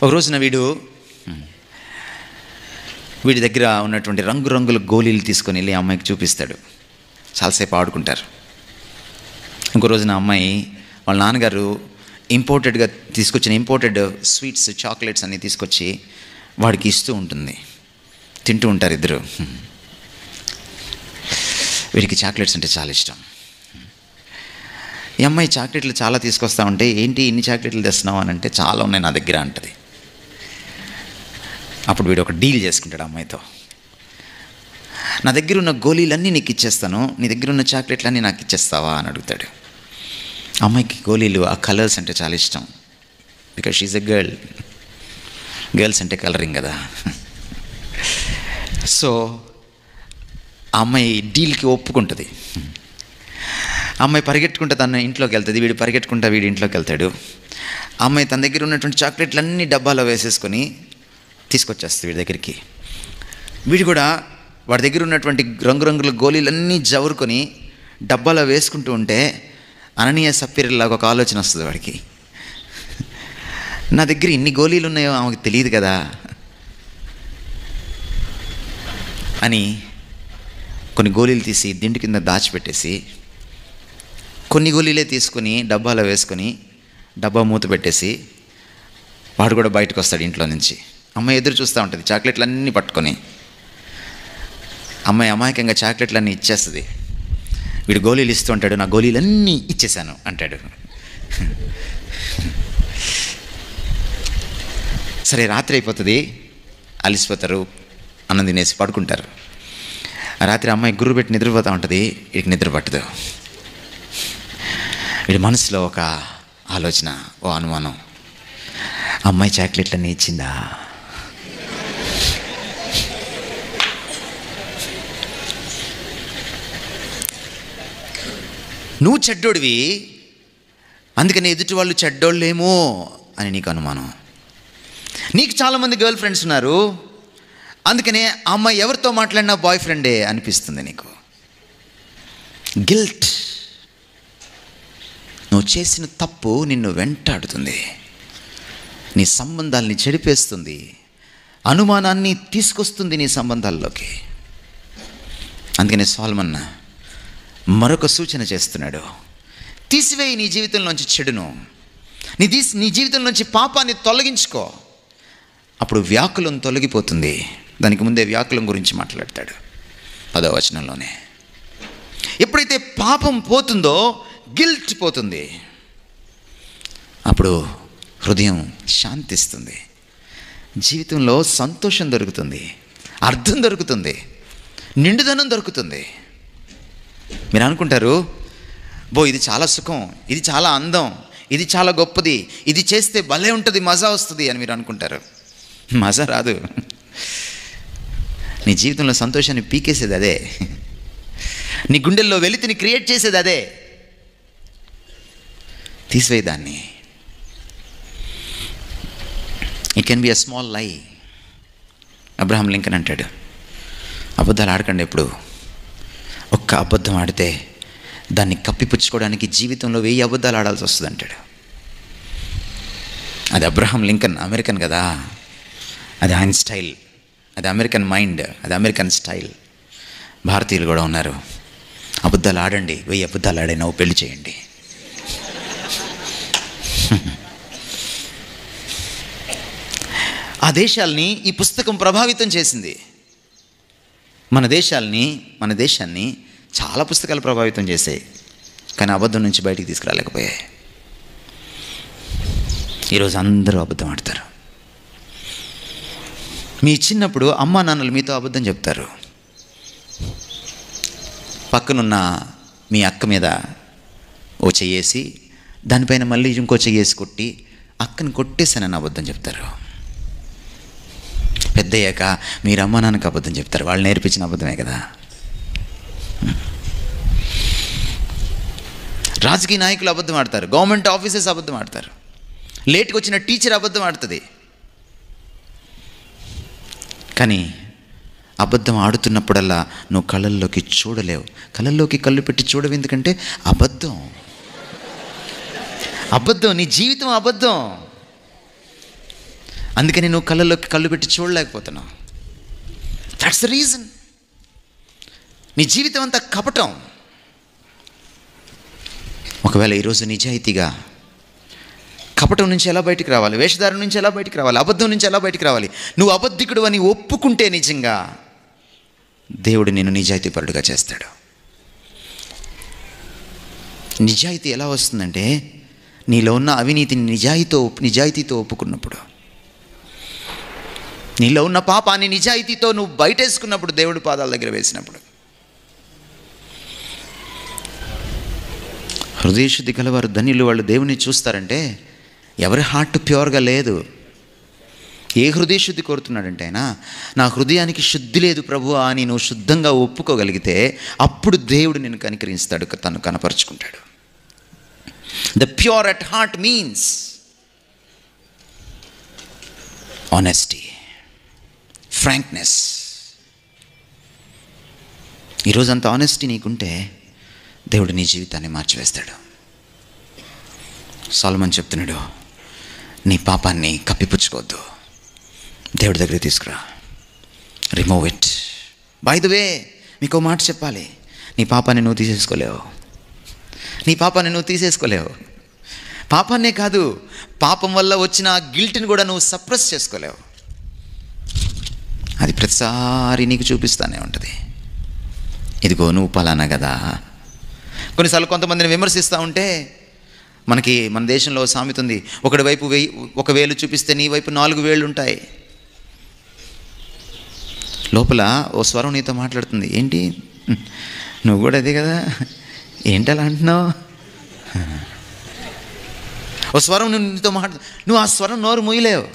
ఒక రోజున వీడి దగ్గర ఉన్నటువంటి రంగురంగుల గోళీలు తీసుకొని వెళ్ళి అమ్మాయికి చూపిస్తాడు. చాలాసేపు ఆడుకుంటారు. ఇంకో రోజున అమ్మాయి వాళ్ళ నాన్నగారు ఇంపోర్టెడ్ స్వీట్స్, చాక్లెట్స్ అన్నీ తీసుకొచ్చి వాడికి ఇస్తూ ఉంటుంది. తింటూ ఉంటారు ఇద్దరు. వీడికి చాక్లెట్స్ అంటే చాలా ఇష్టం. ఈ అమ్మాయి చాక్లెట్లు చాలా తీసుకొస్తా ఉంటే, ఏంటి ఇన్ని చాక్లెట్లు తెస్తున్నావు అని అంటే, చాలా ఉన్నాయి నా దగ్గర అంటది. అప్పుడు వీడు ఒక డీల్ చేసుకుంటాడు అమ్మాయితో. నా దగ్గర ఉన్న గోళీలన్నీ నీకు ఇచ్చేస్తాను, నీ దగ్గర ఉన్న చాక్లెట్లన్నీ నాకు ఇచ్చేస్తావా అని అడుగుతాడు. అమ్మాయికి గోళీలు, ఆ కలర్స్ అంటే చాలా ఇష్టం. బికాజ్ షీఈ్ ఎ గర్ల్స్ అంటే కలరింగ్ కదా. సో ఆ అమ్మాయి డీల్కి ఒప్పుకుంటుంది. అమ్మాయి పరిగెట్టుకుంటే తన ఇంట్లోకి వెళ్తుంది, వీడు పరిగెట్టుకుంటా వీడి ఇంట్లోకి వెళ్తాడు. అమ్మాయి తన దగ్గర ఉన్నటువంటి చాక్లెట్లన్నీ డబ్బాలో వేసేసుకొని తీసుకొచ్చేస్తుంది వీడి దగ్గరికి. వీడు కూడా వాడి దగ్గర ఉన్నటువంటి రంగురంగుల గోళీలన్నీ జవురుకొని డబ్బాలో వేసుకుంటూ ఉంటే అననీయ సప్పీరలాగా ఒక ఆలోచన వస్తుంది వాడికి. నా దగ్గర ఇన్ని గోళీలు ఉన్నాయో ఆమెకు తెలియదు కదా అని కొన్ని గోళీలు తీసి దిండు కింద దాచిపెట్టేసి కొన్ని గోళీలే తీసుకుని డబ్బాలో వేసుకొని డబ్బా మూత పెట్టేసి వాడు కూడా బయటకు వస్తాడు ఇంట్లో నుంచి. అమ్మాయి ఎదురు చూస్తూ ఉంటుంది చాక్లెట్లన్నీ పట్టుకొని. అమ్మాయి అమాయకంగా చాక్లెట్లన్నీ ఇచ్చేస్తుంది. వీడు గోళీలు ఇస్తూ ఉంటాడు, నా గోళీలన్నీ ఇచ్చేసాను అంటాడు. సరే, రాత్రి అయిపోతుంది, అలిసిపోతారు, అన్నం తినేసి పడుకుంటారు. రాత్రి అమ్మాయి గుర్రు పెట్టి నిద్రపోతూ ఉంటుంది, వీడికి నిద్ర పట్టదు. వీడి మనసులో ఒక ఆలోచన, ఓ అనుమానం, అమ్మాయి చాక్లెట్లన్నీ ఇచ్చిందా? నువ్వు చెడ్డోడివి, అందుకని ఎదుటి వాళ్ళు చెడ్డోళ్ళేమో అని నీకు అనుమానం. నీకు చాలామంది గర్ల్ ఫ్రెండ్స్ ఉన్నారు, అందుకనే ఆ అమ్మాయి ఎవరితో మాట్లాడినా బాయ్ ఫ్రెండే అనిపిస్తుంది నీకు. గిల్ట్. నువ్వు చేసిన తప్పు నిన్ను వెంటాడుతుంది, నీ సంబంధాలని చెడిపేస్తుంది, అనుమానాన్ని తీసుకొస్తుంది నీ సంబంధాల్లోకి. అందుకనే సొలొమన్ మరొక సూచన చేస్తున్నాడు, తీసివేయి నీ జీవితంలోంచి చెడును, నీ జీవితంలోంచి పాపాన్ని తొలగించుకో, అప్పుడు వ్యాకులం తొలగిపోతుంది. దానికి ముందే వ్యాకులం గురించి మాట్లాడతాడు 10వ వచనంలోనే. ఎప్పుడైతే పాపం పోతుందో గిల్ట్ పోతుంది, అప్పుడు హృదయం శాంతిస్తుంది, జీవితంలో సంతోషం దొరుకుతుంది, అర్థం దొరుకుతుంది, నిండుదనం దొరుకుతుంది. మీరు అనుకుంటారు, ఇది చాలా సుఖం, ఇది చాలా అందం, ఇది చాలా గొప్పది, ఇది చేస్తే భలే ఉంటుంది, మజా వస్తుంది అని మీరు అనుకుంటారు. మజా రాదు. నీ జీవితంలో సంతోషాన్ని పీకేసేది అదే, నీ గుండెల్లో వెలితిని క్రియేట్ చేసేది అదే. తీసివేయదాన్ని. It can be a small lie. Abraham Lincoln అంటాడు, అబద్ధాలు ఆడకండి ఎప్పుడు. ఒక్క అబద్ధం ఆడితే దాన్ని కప్పిపుచ్చుకోవడానికి జీవితంలో 1000 అబద్ధాలు ఆడాల్సి వస్తుంది అంటాడు. అది అబ్రహాం లింకన్, అమెరికన్ కదా, అది ఆయన స్టైల్, అది అమెరికన్ మైండ్, అది అమెరికన్ స్టైల్. భారతీయులు కూడా ఉన్నారు, అబద్ధాలు ఆడండి, 1000 అబద్ధాలు ఆడే నవ్వు పెళ్లి చేయండి. ఆ దేశాల్ని ఈ పుస్తకం ప్రభావితం చేసింది. మన దేశాన్ని చాలా పుస్తకాలు ప్రభావితం చేశాయి, కానీ అబద్ధం నుంచి బయటికి తీసుకురాలేకపోయాయి. ఈరోజు అందరూ అబద్ధం ఆడతారు. మీ చిన్నప్పుడు అమ్మా నాన్నలు మీతో అబద్ధం చెప్తారు. పక్కనున్న మీ అక్క మీద ఓ చెయ్యేసి దానిపైన మళ్ళీ ఇంకో చెయ్యేసి కొట్టి అక్కని కొట్టేసానని అబద్ధం చెప్తారు. పెద్దయ్యాక మీరు అమ్మా నాన్నకి అబద్ధం చెప్తారు, వాళ్ళు నేర్పించిన అబద్ధమే కదా. రాజకీయ నాయకులు అబద్ధం ఆడతారు, గవర్నమెంట్ ఆఫీసర్స్ అబద్ధం ఆడతారు, లేట్కి వచ్చిన టీచర్ అబద్ధం ఆడుతుంది. కానీ అబద్ధం ఆడుతున్నప్పుడల్లా నువ్వు కళ్ళల్లోకి చూడలేవు. కళ్ళల్లోకి కళ్ళు పెట్టి చూడవు, ఎందుకంటే అబద్ధం. నీ జీవితం అబద్ధం. అందుకని నువ్వు కళ్ళల్లోకి కళ్ళు పెట్టి చూడలేకపోతున్నావు. That's the reason. నీ జీవితం అంతా కపటం. ఒకవేళ ఈరోజు నిజాయితీగా కపటం నుంచి ఎలా బయటికి రావాలి, వేషధారం నుంచి ఎలా బయటికి రావాలి, అబద్ధం నుంచి ఎలా బయటికి రావాలి, నువ్వు అబద్ధికుడు అని ఒప్పుకుంటే నిజంగా దేవుడు నిన్ను నిజాయితీపరుడుగా చేస్తాడు. నిజాయితీ ఎలా వస్తుందంటే నీలో ఉన్న అవినీతిని నిజాయితీతో ఒప్పుకున్నప్పుడు, నీలో ఉన్న పాపాన్ని నిజాయితీతో నువ్వు బయటేసుకున్నప్పుడు, దేవుడి పాదాల దగ్గర వేసినప్పుడు. హృదయశుద్ధి గలవారు ధన్యులు, వాళ్ళు దేవుని చూస్తారంటే ఎవరి హార్ట్ ప్యూర్గా లేదు. ఏ హృదయశుద్ధి కోరుతున్నాడంటే ఆయన, నా హృదయానికి శుద్ధి లేదు ప్రభువా అని నువ్వు శుద్ధంగా ఒప్పుకోగలిగితే అప్పుడు దేవుడు నిన్ను కనికరిస్తాడు, తను కనపరుచుకుంటాడు. The pure at heart means honesty, frankness. ఈరోజు అంత ఆనెస్టీ నీకుంటే దేవుడు నీ జీవితాన్ని మార్చివేస్తాడు. సొలొమన్ చెప్తున్నాడు, నీ పాపాన్ని కప్పిపుచ్చుకోవద్దు, దేవుడి దగ్గర తీసుకురా, remove it. By the way, మీకు మాట చెప్పాలి, నీ పాపాన్ని నువ్వు తీసేసుకోలేవు, నీ పాపాన్ని నువ్వు తీసేసుకోలేవు. పాపాన్నే కాదు, పాపం వల్ల వచ్చిన గిల్ట్ని కూడా నువ్వు సప్రెస్ చేసుకోలేవు. అది ప్రతిసారి నీకు చూపిస్తానే ఉంటుంది, ఇదిగో నువ్వు పలానా కదా. కొన్నిసార్లు కొంతమందిని విమర్శిస్తూ ఉంటే మన దేశంలో సామెత ఉంది, ఒకడి వైపు 1 వేలు చూపిస్తే నీ వైపు 4 వేళ్ళు ఉంటాయి. లోపల ఓ స్వరం నీతో మాట్లాడుతుంది, ఏంటి నువ్వు కూడా అదే కదా, ఏంటి అలా అంటున్నావు? ఓ స్వరం నీతో నువ్వు ఆ స్వరం నోరు మూయలేవు.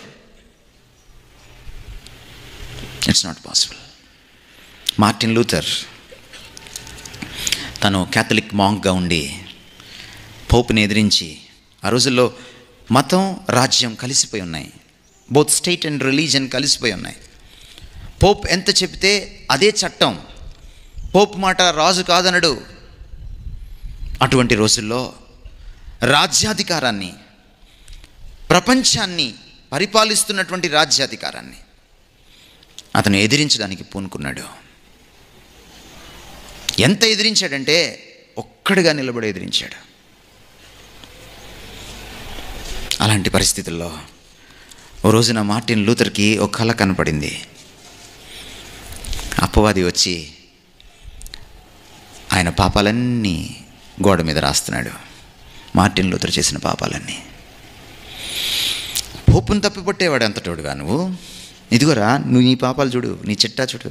It's not possible. Martin Luther తను క్యాథలిక్ మాంక్గా ఉండి పోపుని ఎదిరించి, ఆ రోజుల్లో మతం రాజ్యం కలిసిపోయి ఉన్నాయి, బోత్ స్టేట్ అండ్ రిలీజన్ కలిసిపోయి ఉన్నాయి. పోప్ ఎంత చెప్తే అదే చట్టం, పోప్ మాట రాజు కాదనడు. అటువంటి రోజుల్లో రాజ్యాధికారాన్ని, ప్రపంచాన్ని పరిపాలిస్తున్నటువంటి రాజ్యాధికారాన్ని అతను ఎదిరించడానికి పూనుకున్నాడు. ఎంత ఎదిరించాడంటే ఒక్కడిగా నిలబడి ఎదిరించాడు. అలాంటి పరిస్థితుల్లో ఓ రోజున మార్టిన్ లూథర్కి ఒక కల కనపడింది. అపవాది వచ్చి ఆయన పాపాలన్నీ గోడ మీద రాస్తున్నాడు, మార్టిన్ లూథర్ చేసిన పాపాలన్నీ. పోపును తప్పిపట్టేవాడు అంతటోడుగా నువ్వు, ఇదిగోరా నువ్వు నీ పాపాలు చూడు, నీ చిట్టా చూడు.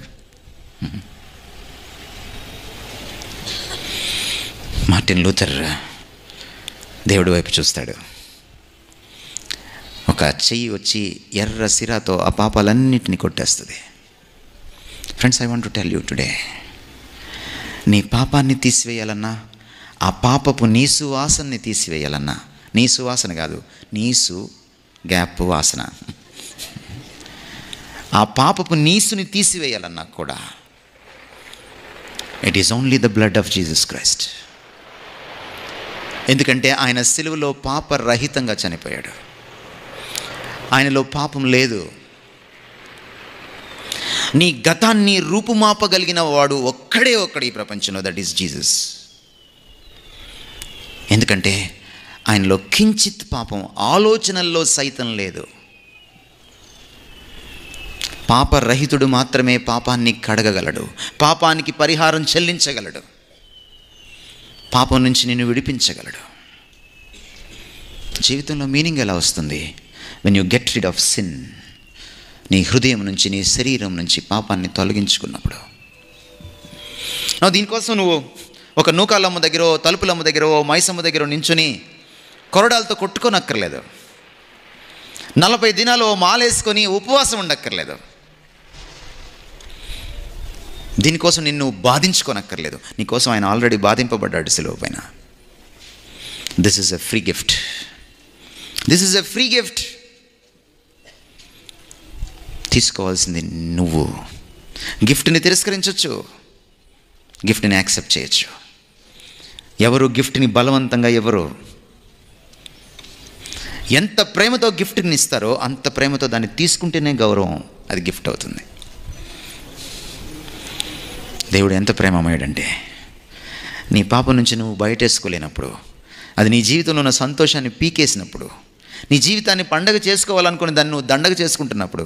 మార్టిన్ లూథర్ దేవుడి వైపు చూస్తాడు. ఒక చెయ్యి వచ్చి ఎర్ర సిరాతో ఆ పాపాలన్నిటినీ కొట్టేస్తుంది. Friends, I want to tell you today, నీ పాపాన్ని తీసివేయాలన్నా, ఆ పాపపు నీసు వాసనని తీసివేయాలన్నా, నీసు వాసన కాదు, నీసు గ్యాప్ వాసన, ఆ పాపపు నీసుని తీసివేయాలన్నా కూడా it is only the blood of Jesus Christ. ఎందుకంటే ఆయన సిలువలో పాపరహితంగా చనిపోయాడు, ఆయనలో పాపం లేదు. నీ గతాన్ని రూపుమాపగలిగిన వాడు ఒక్కడే ఈ ప్రపంచంలో, దట్ ఈస్ జీసస్. ఎందుకంటే ఆయనలో కించిత్ పాపం ఆలోచనల్లో సైతం లేదు. పాపరహితుడు మాత్రమే పాపాన్ని కడగగలడు, పాపానికి పరిహారం చెల్లించగలడు, పాపం నుంచి నిన్ను విడిపించగలడు. జీవితంలో మీనింగ్ ఎలా వస్తుంది? When you get rid of sin. నీ హృదయం నుంచి, నీ శరీరం నుంచి పాపాన్ని తొలగించుకున్నప్పుడు. దీనికోసం నువ్వు ఒక నూకాలమ్మ దగ్గర, తలుపులమ్మ దగ్గర, మైసమ్మ దగ్గర నించుని కొరడాలతో కొట్టుకోనక్కర్లేదు. 40 దినాలు మాలేసుకొని ఉపవాసం ఉండక్కర్లేదు. దీనికోసం నిన్ను బాధించుకోనక్కర్లేదు. నీకోసం ఆయన ఆల్రెడీ బాధింపబడ్డాడు సిలువ పైన. This is a free gift. This is a free gift. తీసుకోవాల్సింది నువ్వు. గిఫ్ట్ని తిరస్కరించవచ్చు, గిఫ్ట్ని యాక్సెప్ట్ చేయొచ్చు. ఎవరు గిఫ్ట్ని బలవంతంగా, ఎవరు ఎంత ప్రేమతో గిఫ్ట్ని ఇస్తారో అంత ప్రేమతో దాన్ని తీసుకుంటేనే గౌరవం, అది గిఫ్ట్ అవుతుంది. దేవుడు ఎంత ప్రేమమయ్యాడంటే, నీ పాపం నుంచి నువ్వు బయటేసుకోలేనప్పుడు, అది నీ జీవితంలో ఉన్న సంతోషాన్ని పీకేసినప్పుడు, నీ జీవితాన్ని పండగ చేసుకోవాలనుకుని దాన్ని నువ్వు దండగ చేసుకుంటున్నప్పుడు,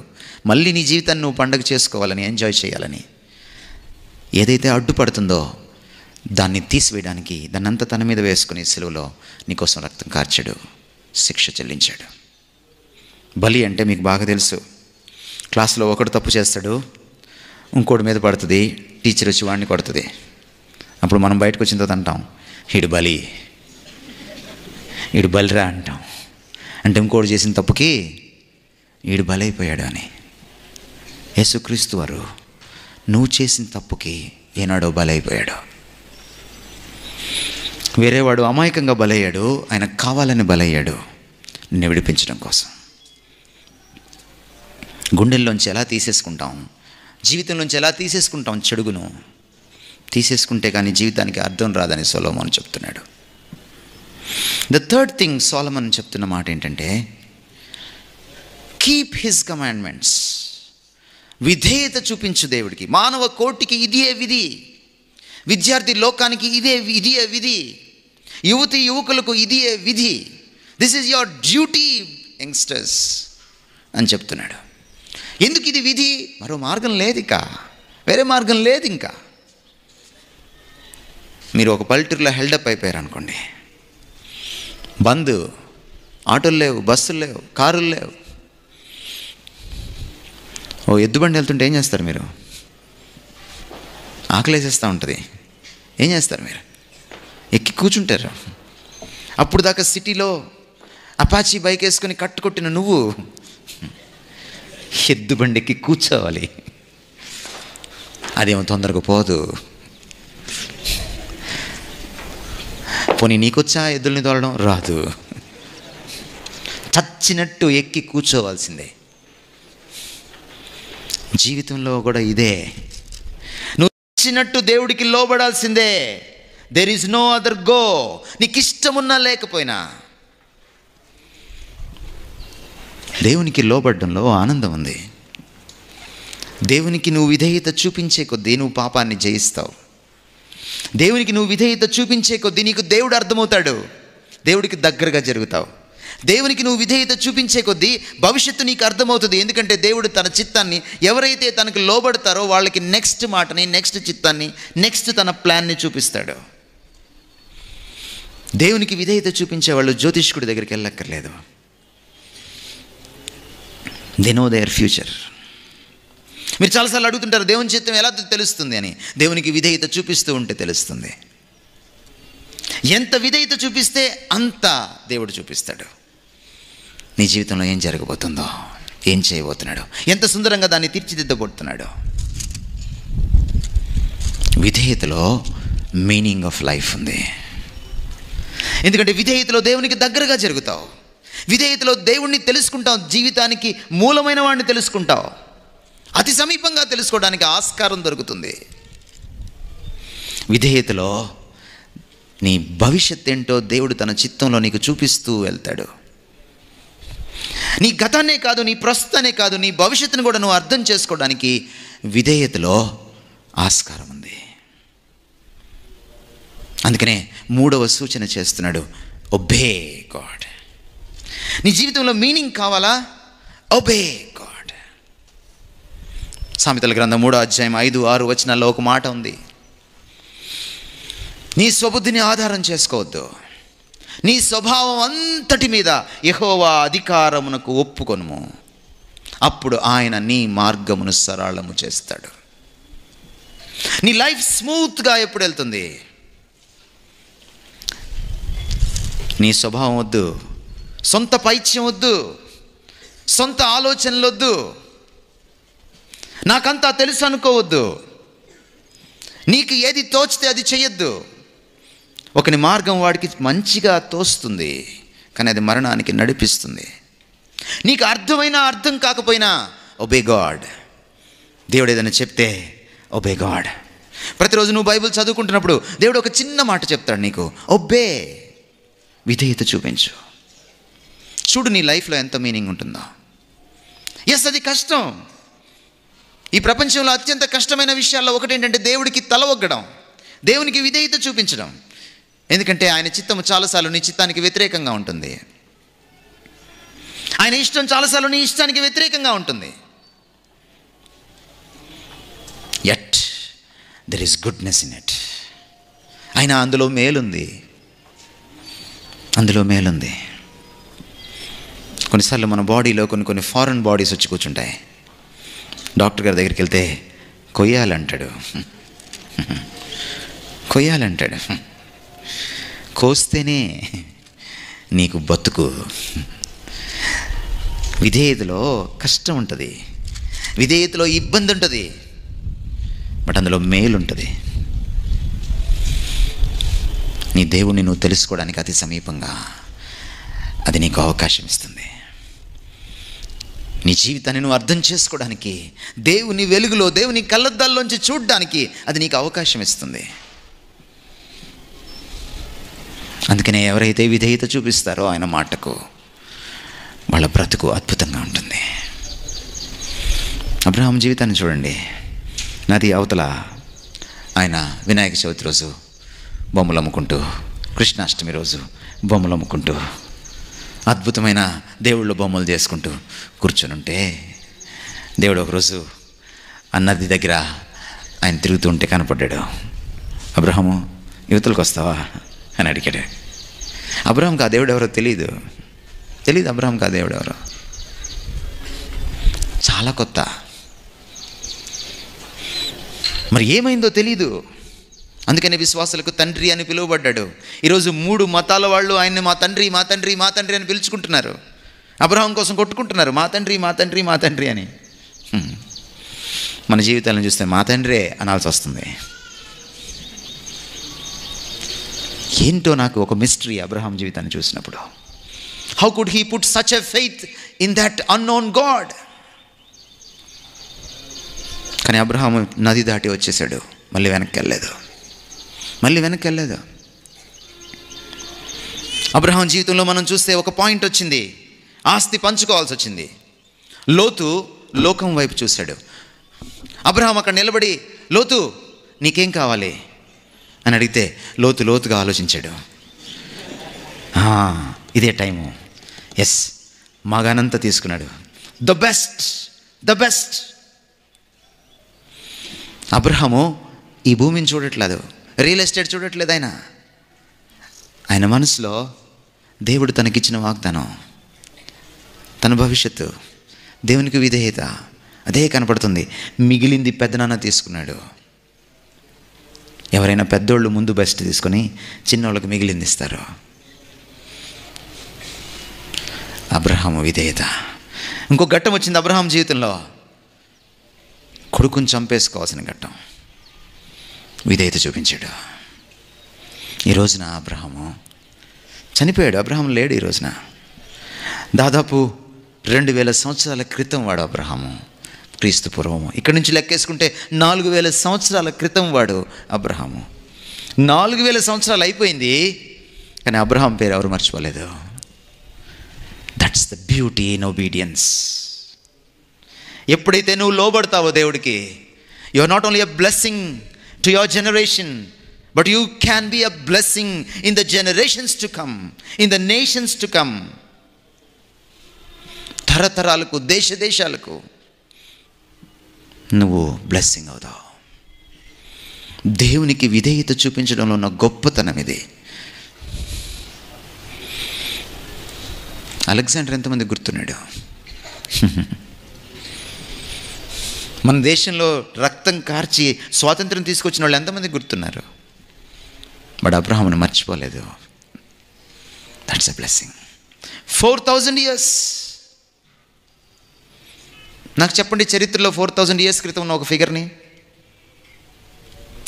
మళ్ళీ నీ జీవితాన్ని నువ్వు పండగ చేసుకోవాలని, ఎంజాయ్ చేయాలని ఏదైతే అడ్డుపడుతుందో దాన్ని తీసివేయడానికి దాన్నంతా తన మీద వేసుకుని సిలువలో నీకోసం రక్తం కార్చాడు, శిక్ష చెల్లించాడు. బలి అంటే మీకు బాగా తెలుసు. క్లాస్లో ఒకడు తప్పు చేస్తాడు, ఇంకోటి మీద పడుతుంది, టీచర్ వచ్చి వాడిని కొడుతుంది. అప్పుడు మనం బయటకు వచ్చిన తర్వాత అంటాం, ఈడు బలిరా అంటాం. అంటే ఇంకోటి చేసిన తప్పుకి ఈడు బలైపోయాడు అని. యేసుక్రీస్తు వారు నువ్వు చేసిన తప్పుకి ఏనాడో బలైపోయాడు. వేరేవాడు అమాయకంగా బలయ్యాడు, ఆయన కావాలని బలయ్యాడు నిన్ను విడిపించడం కోసం. గుండెల్లోంచి ఎలా తీసేసుకుంటాం, జీవితంలోంచి ఎలా తీసేసుకుంటాం చెడుగును. తీసేసుకుంటే కానీ జీవితానికి అర్థం రాదని సొలొమోను చెప్తున్నాడు. ద థర్డ్ థింగ్ సొలొమోను చెప్తున్న మాట ఏంటంటే, కీప్ హిస్ కమాండ్మెంట్స్. విధేయత చూపించు దేవుడికి. మానవ కోటికి ఇదే విధి, విద్యార్థి లోకానికి ఇదే విధి. యువతి యువకులకు ఇది విధి. This is your duty youngsters అని చెప్తున్నాడు. ఎందుకు ఇది విధి? మరో మార్గం లేదు, ఇక వేరే మార్గం లేదు. ఇంకా మీరు ఒక పల్లెటూరులో హెల్డప్ అయిపోయారు అనుకోండి, బంద్, ఆటోలు లేవు, బస్సులు లేవు, కారులు లేవు, ఓ ఎద్దుబండి వెళ్తుంటే ఏం చేస్తారు మీరు? ఆకలేసేస్తూ ఉంటుంది. ఏం చేస్తారు మీరు? ఎక్కి కూర్చుంటారు. అప్పుడు దాకా సిటీలో అపాచీ బైక్ వేసుకొని కట్టుకొట్టిన నువ్వు ఎద్దుబండి ఎక్కి కూర్చోవాలి. అదేమో తొందరగా పోదు. పోనీ నీకొచ్చా ఎద్దుల్ని తోలడం? రాదు. చచ్చినట్టు ఎక్కి కూర్చోవాల్సిందే. జీవితంలో కూడా ఇదే. నువ్వు చచ్చినట్టు దేవుడికి లోబడాల్సిందే. There is no other go. నీకు ఇష్టమున్నా లేకపోయినా దేవునికి లోబడ్డంలో ఆనందం ఉంది. దేవునికి నువ్వు విధేయత చూపించే కొద్దీ నువ్వు పాపాన్ని జయిస్తావు. దేవునికి నువ్వు విధేయత చూపించే కొద్దీ నీకు దేవుడు అర్థమవుతాడు, దేవుడికి దగ్గరగా జరుగుతావు. దేవునికి నువ్వు విధేయత చూపించే కొద్దీ భవిష్యత్తు నీకు అర్థమవుతుంది. ఎందుకంటే దేవుడు తన చిత్తాన్ని, ఎవరైతే తనకు లోబడతారో వాళ్ళకి నెక్స్ట్ మాటని, నెక్స్ట్ చిత్తాన్ని, నెక్స్ట్ తన ప్లాన్ని చూపిస్తాడు. దేవునికి విధేయత చూపించే వాళ్ళు జ్యోతిష్కుడి దగ్గరికి వెళ్ళక్కర్లేదు. They know their future. మీరు చాలాసార్లు అడుగుతుంటారు, దేవుని చిత్తం ఎలా తెలుస్తుంది అని. దేవునికి విధేయత చూపిస్తూ ఉంటే తెలుస్తుంది. ఎంత విధేయత చూపిస్తే అంత దేవుడు చూపిస్తాడు. నీ జీవితంలో ఏం జరగబోతుందో, ఏం చేయబోతున్నాడో, ఎంత సుందరంగా దాన్ని తీర్చిదిద్దబోతున్నాడో. విధేయతలో మీనింగ్ ఆఫ్ లైఫ్ ఉంది. ఎందుకంటే విధేయతలో దేవునికి దగ్గరగా జరుగుతావు. విధేయతలో దేవుణ్ణి తెలుసుకుంటావు. జీవితానికి మూలమైన వాడిని తెలుసుకుంటావు. అతి సమీపంగా తెలుసుకోవడానికి ఆస్కారం దొరుకుతుంది. విధేయతలో నీ భవిష్యత్ ఏంటో దేవుడు తన చిత్తంలో నీకు చూపిస్తూ వెళ్తాడు. నీ గతాన్నే కాదు, నీ ప్రస్తుతానే కాదు, నీ భవిష్యత్తును కూడా నువ్వు అర్థం చేసుకోవడానికి విధేయతలో ఆస్కారం ఉంది. అందుకనే 3వ సూచన చేస్తున్నాడు, ఒబే గాడ్. నీ జీవితంలో మీనింగ్ కావాలా? Obey God. సామెతల గ్రంథం 3వ అధ్యాయం 5, 6 వచనాల్లో ఒక మాట ఉంది. నీ స్వబుద్ధిని ఆధారం చేసుకోవద్దు. నీ స్వభావం అంతటి మీద యెహోవా అధికారమునకు ఒప్పుకొనుము. అప్పుడు ఆయన నీ మార్గమును సరళము చేస్తాడు. నీ లైఫ్ స్మూత్గా ఎప్పుడు వెళ్తుంది? నీ స్వభావం వద్దు, సొంత పైత్యం వద్దు, సొంత ఆలోచనలు వద్దు, నాకంతా తెలుసు అనుకోవద్దు, నీకు ఏది తోచితే అది చెయ్యొద్దు. ఒకని మార్గం వాడికి మంచిగా తోస్తుంది, కానీ అది మరణానికి నడిపిస్తుంది. నీకు అర్థమైనా అర్థం కాకపోయినా ఒబే గాడ్. దేవుడు ఏదైనా చెప్తే ఒబే గాడ్. ప్రతిరోజు నువ్వు బైబిల్ చదువుకుంటున్నప్పుడు దేవుడు ఒక చిన్న మాట చెప్తాడు నీకు, ఒబే. విధేయత చూపించు. చూడు నీ లైఫ్లో ఎంత మీనింగ్ ఉంటుందో. ఎస్, అది కష్టం. ఈ ప్రపంచంలో అత్యంత కష్టమైన విషయాల్లో ఒకటి ఏంటంటే దేవుడికి తల ఒగ్గడం, దేవునికి విధేయత చూపించడం. ఎందుకంటే ఆయన చిత్తము చాలాసార్లు నీ చిత్తానికి వ్యతిరేకంగా ఉంటుంది. ఆయన ఇష్టం చాలాసార్లు నీ ఇష్టానికి వ్యతిరేకంగా ఉంటుంది. Yet there is goodness in it. ఆయన అందులో మేలుంది, అందులో మేలుంది. కొన్నిసార్లు మన బాడీలో కొన్ని ఫారెన్ బాడీస్ వచ్చి కూర్చుంటాయి. డాక్టర్ గారి దగ్గరికి వెళ్తే కొయ్యాలంటాడు. కోస్తేనే నీకు బతుకు. విధేయతలో కష్టం ఉంటుంది, విధేయతలో ఇబ్బంది ఉంటుంది, బట్ అందులో మేలు ఉంటుంది. నీ దేవుణ్ణి నువ్వు తెలుసుకోవడానికి అతి సమీపంగా అది నీకు అవకాశం ఇస్తుంది. నీ జీవితాన్ని నువ్వు అర్థం చేసుకోవడానికి, దేవుని వెలుగులో, దేవుని కళ్ళద్దాల్లోంచి చూడడానికి అది నీకు అవకాశం ఇస్తుంది. అందుకనే ఎవరైతే విధేయత చూపిస్తారో ఆయన మాటకు, వాళ్ళ బ్రతుకు అద్భుతంగా ఉంటుంది. అబ్రహాం జీవితాన్ని చూడండి. నది అవతల ఆయన వినాయక చవితి రోజు బొమ్మలు అమ్ముకుంటూ కృష్ణాష్టమి రోజు బొమ్మలు అమ్ముకుంటూ, అద్భుతమైన దేవుళ్ళ బొమ్మలు చేసుకుంటూ కూర్చొని ఉంటే, దేవుడు ఒకరోజు ఆ నది దగ్గర ఆయన తిరుగుతూ ఉంటే కనపడ్డాడు. అబ్రహాము, యువతలకు వస్తావా అని అడిగాడు. అబ్రహాంకి ఆ దేవుడు ఎవరో తెలియదు. అబ్రహాంకి ఆ దేవుడు ఎవరో చాలా కొత్త. మరి ఏమైందో తెలీదు. అందుకని విశ్వాసులకు తండ్రి అని పిలువబడ్డాడు. ఈరోజు 3 మతాల వాళ్ళు ఆయన్ని మా తండ్రి మా తండ్రి మా తండ్రి అని పిలుచుకుంటున్నారు. అబ్రహాం కోసం కొట్టుకుంటున్నారు, మా తండ్రి మా తండ్రి మా తండ్రి అని. మన జీవితాలను చూస్తే మా తండ్రే అనాల్సి వస్తుంది. ఏంటో నాకు ఒక మిస్టరీ అబ్రహాం జీవితాన్ని చూసినప్పుడు. How could he put such a faith in that unknown God? కానీ అబ్రహాం నది దాటి వచ్చేసాడు, మళ్ళీ వెనక్కి వెళ్ళలేదు. అబ్రహాం జీవితంలో మనం చూస్తే ఒక పాయింట్ వచ్చింది, ఆస్తి పంచుకోవాల్సి వచ్చింది. లోతు లోకం వైపు చూశాడు. అబ్రహాం అక్కడ నిలబడి, లోతు నీకేం కావాలి అని అడిగితే లోతుగా ఆలోచించాడు. ఇదే టైము. ఎస్, మగానంతా తీసుకున్నాడు. The best. అబ్రహాము ఈ భూమిని చూడట్లేదు, రియల్ ఎస్టేట్ చూడట్లేదు. ఆయన మనసులో దేవుడు తనకిచ్చిన వాగ్దానం, తన భవిష్యత్తు, దేవునికి విధేయత అదే కనపడుతుంది. మిగిలింది పెద్దనాన్న తీసుకున్నాడు. ఎవరైనా పెద్దోళ్ళు ముందు బెస్ట్ తీసుకొని చిన్నోళ్ళకి మిగిలింది ఇస్తారు. అబ్రహాము విధేయత. ఇంకో ఘట్టం వచ్చింది అబ్రహాం జీవితంలో, కొడుకుని చంపేసుకోవాల్సిన ఘట్టం. విధేయత చూపించాడు. ఈ రోజున అబ్రహాము చనిపోయాడు. అబ్రహాం లేడు ఈ రోజున. దాదాపు 2000 సంవత్సరాల క్రితం వాడు అబ్రహాము, క్రీస్తు పూర్వము. ఇక్కడి నుంచి లెక్కేసుకుంటే 4000 సంవత్సరాల క్రితం వాడు అబ్రహాము. 4000 సంవత్సరాలు అయిపోయింది, కానీ అబ్రహాం పేరు ఎవరు మర్చిపోలేదు. That's the beauty in obedience. ఎప్పుడైతే నువ్వు లోబడతావో దేవుడికి, you are not only a blessing to your generation, but you can be a blessing in the generations to come, in the nations to come. తరతరాలకు, దేశాలకు నువ్వు బ్లెస్సింగ్ అవుతావు. దేవునికి విధేయత చూపించడంలో ఉన్న గొప్పతనం ఇది. అలెగ్జాండర్ ఎంతమంది గుర్తున్నాడు? మన దేశంలో రక్తం కార్చి స్వాతంత్రం తీసుకొచ్చిన వాళ్ళు ఎంతమంది గుర్తున్నారు? బట్ అబ్రహామును మర్చిపోలేదు. That's a blessing. 4000 years. నాకు చెప్పండి, చరిత్రలో 4000 years క్రితం ఉన్న ఒక ఫిగర్ని,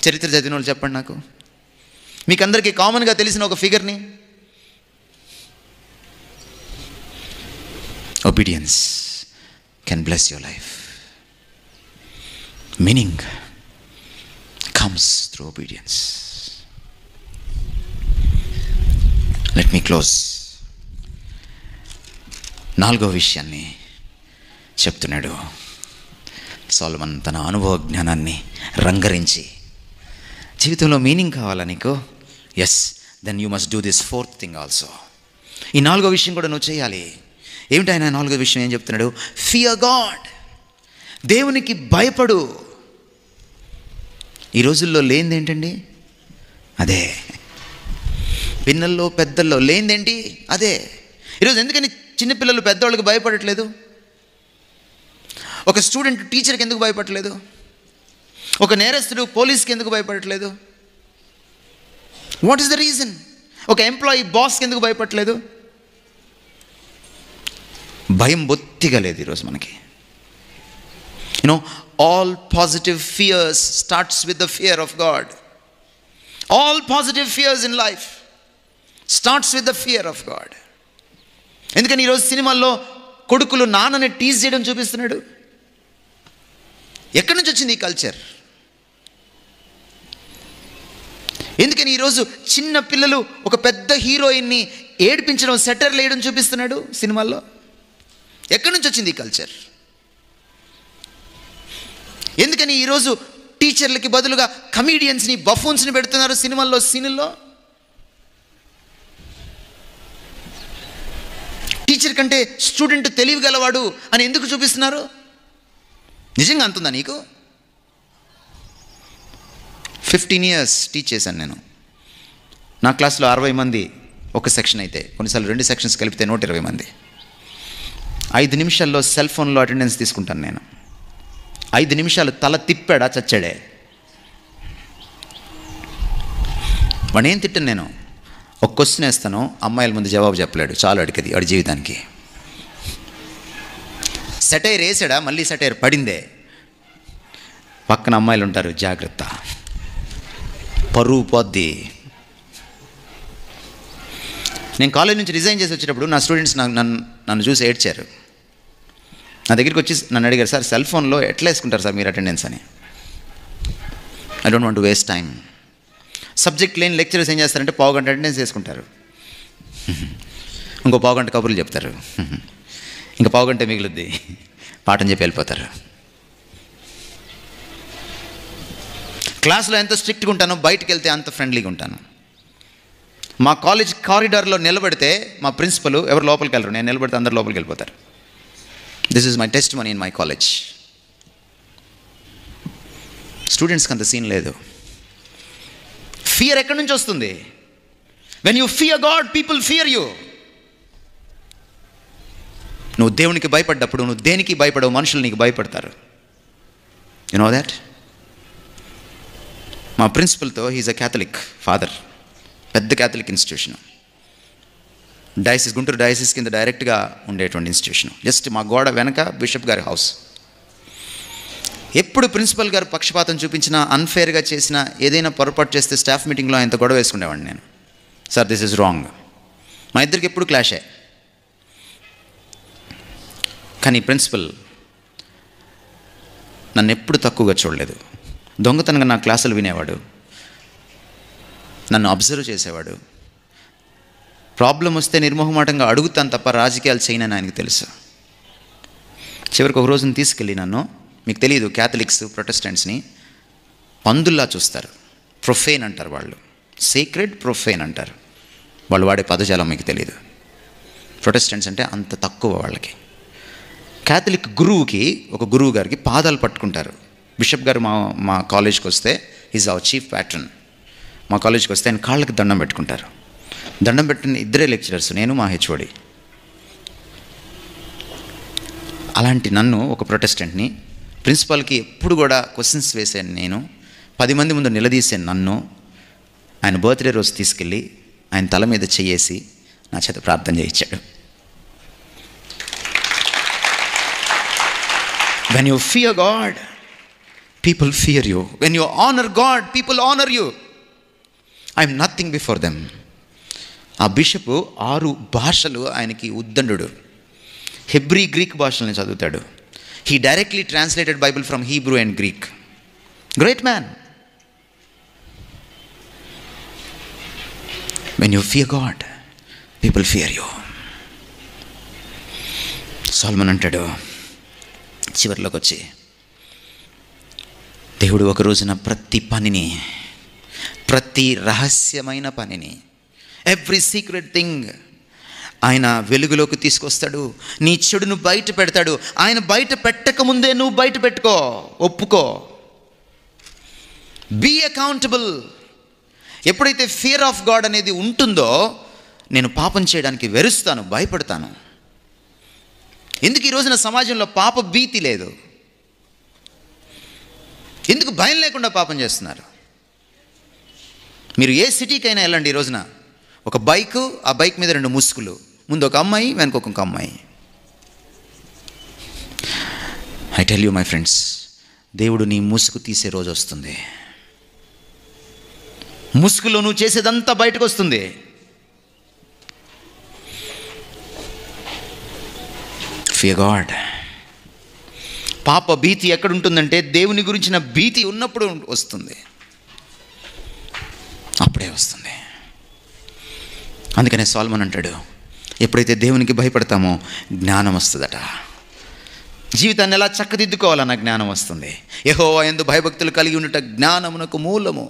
చరిత్ర చదివిన వాళ్ళు చెప్పండి నాకు. మీకు అందరికీ కామన్గా తెలిసిన ఒక ఫిగర్ని. Obedience can bless your life. Meaning comes through obedience. Let me close. 4వ విషయాన్ని చెప్తున్నాడు సొలొమన్ తన అనుభవ జ్ఞానాన్ని రంగరించి. జీవితంలో మీనింగ్ కావాలా నీకు? Yes, then you must do this 4th thing also. ఈ 4వ విషయం కూడా నువ్వు చేయాలి. ఏమిటి ఆయన 4వ విషయం ఏం చెప్తున్నాడు? Fear God. దేవునికి భయపడు. ఈ రోజుల్లో లేనిది ఏంటండి? అదే. పిన్నల్లో పెద్దల్లో లేనిదేంటి? అదే. ఈరోజు ఎందుకని చిన్నపిల్లలు పెద్దవాళ్ళకి భయపడట్లేదు? ఒక స్టూడెంట్ టీచర్కి ఎందుకు భయపడట్లేదు? ఒక నేరస్తుడు పోలీస్కి ఎందుకు భయపడట్లేదు? What is the reason? ఒక ఎంప్లాయీ బాస్కి ఎందుకు భయపడట్లేదు? భయం బొత్తిగా లేదు ఈరోజు మనకి. All positive fears starts with the fear of God. All positive fears in life starts with the fear of God. ఎందుకని ఈరోజు సినిమాల్లో కొడుకులు నాన్నని టీజ్ చేయడం చూపిస్తున్నాడు. ఎక్కడి నుంచి వచ్చింది ఈ కల్చర్? ఎందుకని ఈరోజు చిన్న పిల్లలు ఒక పెద్ద హీరోయిన్ని ఏడిపించడం, సెటర్లు వేయడం చూపిస్తున్నాడు సినిమాల్లో? ఎక్కడి నుంచి వచ్చింది ఈ కల్చర్? ఎందుకని ఈరోజు టీచర్లకి బదులుగా కమీడియన్స్ని, బఫూన్స్ని పెడుతున్నారు సినిమాల్లో, సీన్ల్లో? టీచర్ కంటే స్టూడెంట్ తెలివిగలవాడు అని ఎందుకు చూపిస్తున్నారు? నిజంగా అంతుందా నీకు? 15 years టీచ్ చేశాను నేను. నా క్లాస్లో 60 మంది ఒక సెక్షన్ అయితే, కొన్నిసార్లు 2 sections కలిపితే 120 మంది. 5 నిమిషాల్లో సెల్ ఫోన్లో అటెండెన్స్ తీసుకుంటాను నేను. 5 నిమిషాలు తల తిప్పాడా చచ్చాడే. వాడు ఏం తిట్టాను నేను? ఒక క్వశ్చన్ వేస్తాను, అమ్మాయిల ముందు జవాబు చెప్పలేడు, చాలు అడిగది వాడి జీవితానికి. సెటైర్ వేసాడా, మళ్ళీ సెటైర్ పడిందే, పక్కన అమ్మాయిలు ఉంటారు, జాగ్రత్త, పరువు పోద్ది. నేను కాలేజ్ నుంచి రిజైన్ చేసి వచ్చేటప్పుడు నా స్టూడెంట్స్ నన్ను చూసి ఏడ్చారు. నా దగ్గరికి వచ్చి నన్ను అడిగారు, సార్ సెల్ ఫోన్లో ఎట్లా వేసుకుంటారు సార్ మీరు అటెండెన్స్ అని. I don't want to waste time. Subject లేని లెక్చరర్స్ ఏం చేస్తారంటే పావుగంట అటెండెన్స్ వేసుకుంటారు, ఇంకో పావుగంట కబుర్లు చెప్తారు, ఇంకా పావుగంట మిగులుద్ది, పాఠం చెప్పి వెళ్ళిపోతారు. క్లాస్లో ఎంత స్ట్రిక్ట్గా ఉంటానో బయటికి వెళ్తే అంత ఫ్రెండ్లీగా ఉంటాను. మా కాలేజ్ కారిడార్లో నిలబడితే మా ప్రిన్సిపల్ ఎవరు లోపలికి వెళ్ళరు, నేను నిలబడితే అందరు లోపలికి వెళ్ళిపోతారు. This is my test money in my college. స్టూడెంట్స్కి అంత సీన్ లేదు. ఫియర్ ఎక్కడి నుంచి వస్తుంది? When you fear God, people fear you. నువ్వు దేవునికి భయపడ్డప్పుడు నువ్వు దేనికి భయపడవు, మనుషులు నీకు భయపడతారు. You know that? మా ప్రిన్సిపల్తో, హీఈస్ అ క్యాథలిక్ ఫాదర్, పెద్ద Catholic institution, diocese, Guntur diocese కింద డైరెక్ట్గా ఉండేటువంటి ఇన్స్టిట్యూషన్. జస్ట్ మా గోడ వెనక బిషప్ గారి హౌస్. ఎప్పుడు ప్రిన్సిపల్ గారు పక్షపాతం చూపించినా, అన్ఫేర్గా చేసినా, ఏదైనా పొరపాటు చేస్తే స్టాఫ్ మీటింగ్లో ఆయనతో గొడవ వేసుకునేవాడిని నేను. Sir this is wrong. మా ఇద్దరికి ఎప్పుడు క్లాషే. కానీ ప్రిన్సిపల్ నన్ను ఎప్పుడు తక్కువగా చూడలేదు. దొంగతనంగా నా క్లాసులు వినేవాడు, నన్ను అబ్జర్వ్ చేసేవాడు. ప్రాబ్లం వస్తే నిర్మోహమాటంగా అడుగుతాను తప్ప రాజకీయాలు చేయనని ఆయనకు తెలుసు. చివరికి ఒక రోజున తీసుకెళ్ళి నన్ను, మీకు తెలియదు క్యాథలిక్స్ ప్రొటెస్టెంట్స్ని పందుల్లా చూస్తారు, ప్రొఫేన్ అంటారు వాళ్ళు, సీక్రెట్ ప్రొఫేన్ అంటారు, వాళ్ళు వాడే పదజాలం మీకు తెలియదు. ప్రొటెస్టెంట్స్ అంటే అంత తక్కువ వాళ్ళకి. క్యాథలిక్ గురువుకి, ఒక గురువు గారికి పాదాలు పట్టుకుంటారు. బిషప్ గారు మా కాలేజ్కి వస్తే, ఈజ్ అవర్ చీఫ్ ప్యాట్రన్, మా కాలేజ్కి వస్తే ఆయన కాళ్ళకి దండం పెట్టుకుంటారు. దండం పెట్టిన ఇద్దరే లెక్చరర్స్, నేను మా హెచ్ఓడి. అలాంటి నన్ను, ఒక ప్రొటెస్టెంట్ని, ప్రిన్సిపాల్కి ఎప్పుడు కూడా క్వశ్చన్స్ వేసాను నేను, 10 మంది ముందు నిలదీసాను నన్ను. ఆయన బర్త్డే రోజు తీసుకెళ్ళి ఆయన తల మీద చెయ్యేసి నా చేత ప్రార్థన చేయించాడు. When you fear God, people fear you. When you honour God, people honour you. I'm nothing before them. ఆ బిషపు 6 భాషలు ఆయనకి ఉద్దండు. హెబ్రీ, గ్రీక్ భాషల్ని చదువుతాడు. He directly translated Bible from Hebrew and Greek. Great man. When you fear God, people fear you. Solomon అంటాడు చివరిలోకి వచ్చి, దేవుడు ఒక రోజున ప్రతి పనిని, ప్రతి రహస్యమైన పనిని, ఎవ్రీ సీక్రెట్ థింగ్ ఆయన వెలుగులోకి తీసుకొస్తాడు. నీ చెడును బయట పెడతాడు. ఆయన బయట పెట్టకముందే నువ్వు బయట పెట్టుకో, ఒప్పుకో, బీ అకౌంటబుల్. ఎప్పుడైతే ఫియర్ ఆఫ్ గాడ్ అనేది ఉంటుందో, నేను పాపం చేయడానికి వెరుస్తాను, భయపడతాను. ఎందుకు ఈ రోజున సమాజంలో పాప భీతి లేదు? ఎందుకు భయం లేకుండా పాపం చేస్తున్నారు? మీరు ఏ సిటీకైనా వెళ్ళండి, ఈ రోజున ఒక బైకు, ఆ బైక్ మీద 2 ముసుగులు, ముందు ఒక అమ్మాయి, వెనక ఒక అమ్మాయి. I tell you my friends, దేవుడు నీ ముసుగు తీసే రోజు వస్తుంది. ముసుగులో నువ్వు చేసేదంతా బయటకు వస్తుంది. Fear God. పాప భీతి ఎక్కడుంటుందంటే దేవుని గురించిన భీతి ఉన్నప్పుడు వస్తుంది, అప్పుడే వస్తుంది. అందుకనే సొలొమన్ అంటాడు, ఎప్పుడైతే దేవునికి భయపడతామో జ్ఞానం వస్తుందట. జీవితాన్ని ఎలా చక్కదిద్దుకోవాలన్న జ్ఞానం వస్తుంది. యెహోవా యందు భయభక్తులు కలిగి ఉండుట జ్ఞానమునకు మూలము.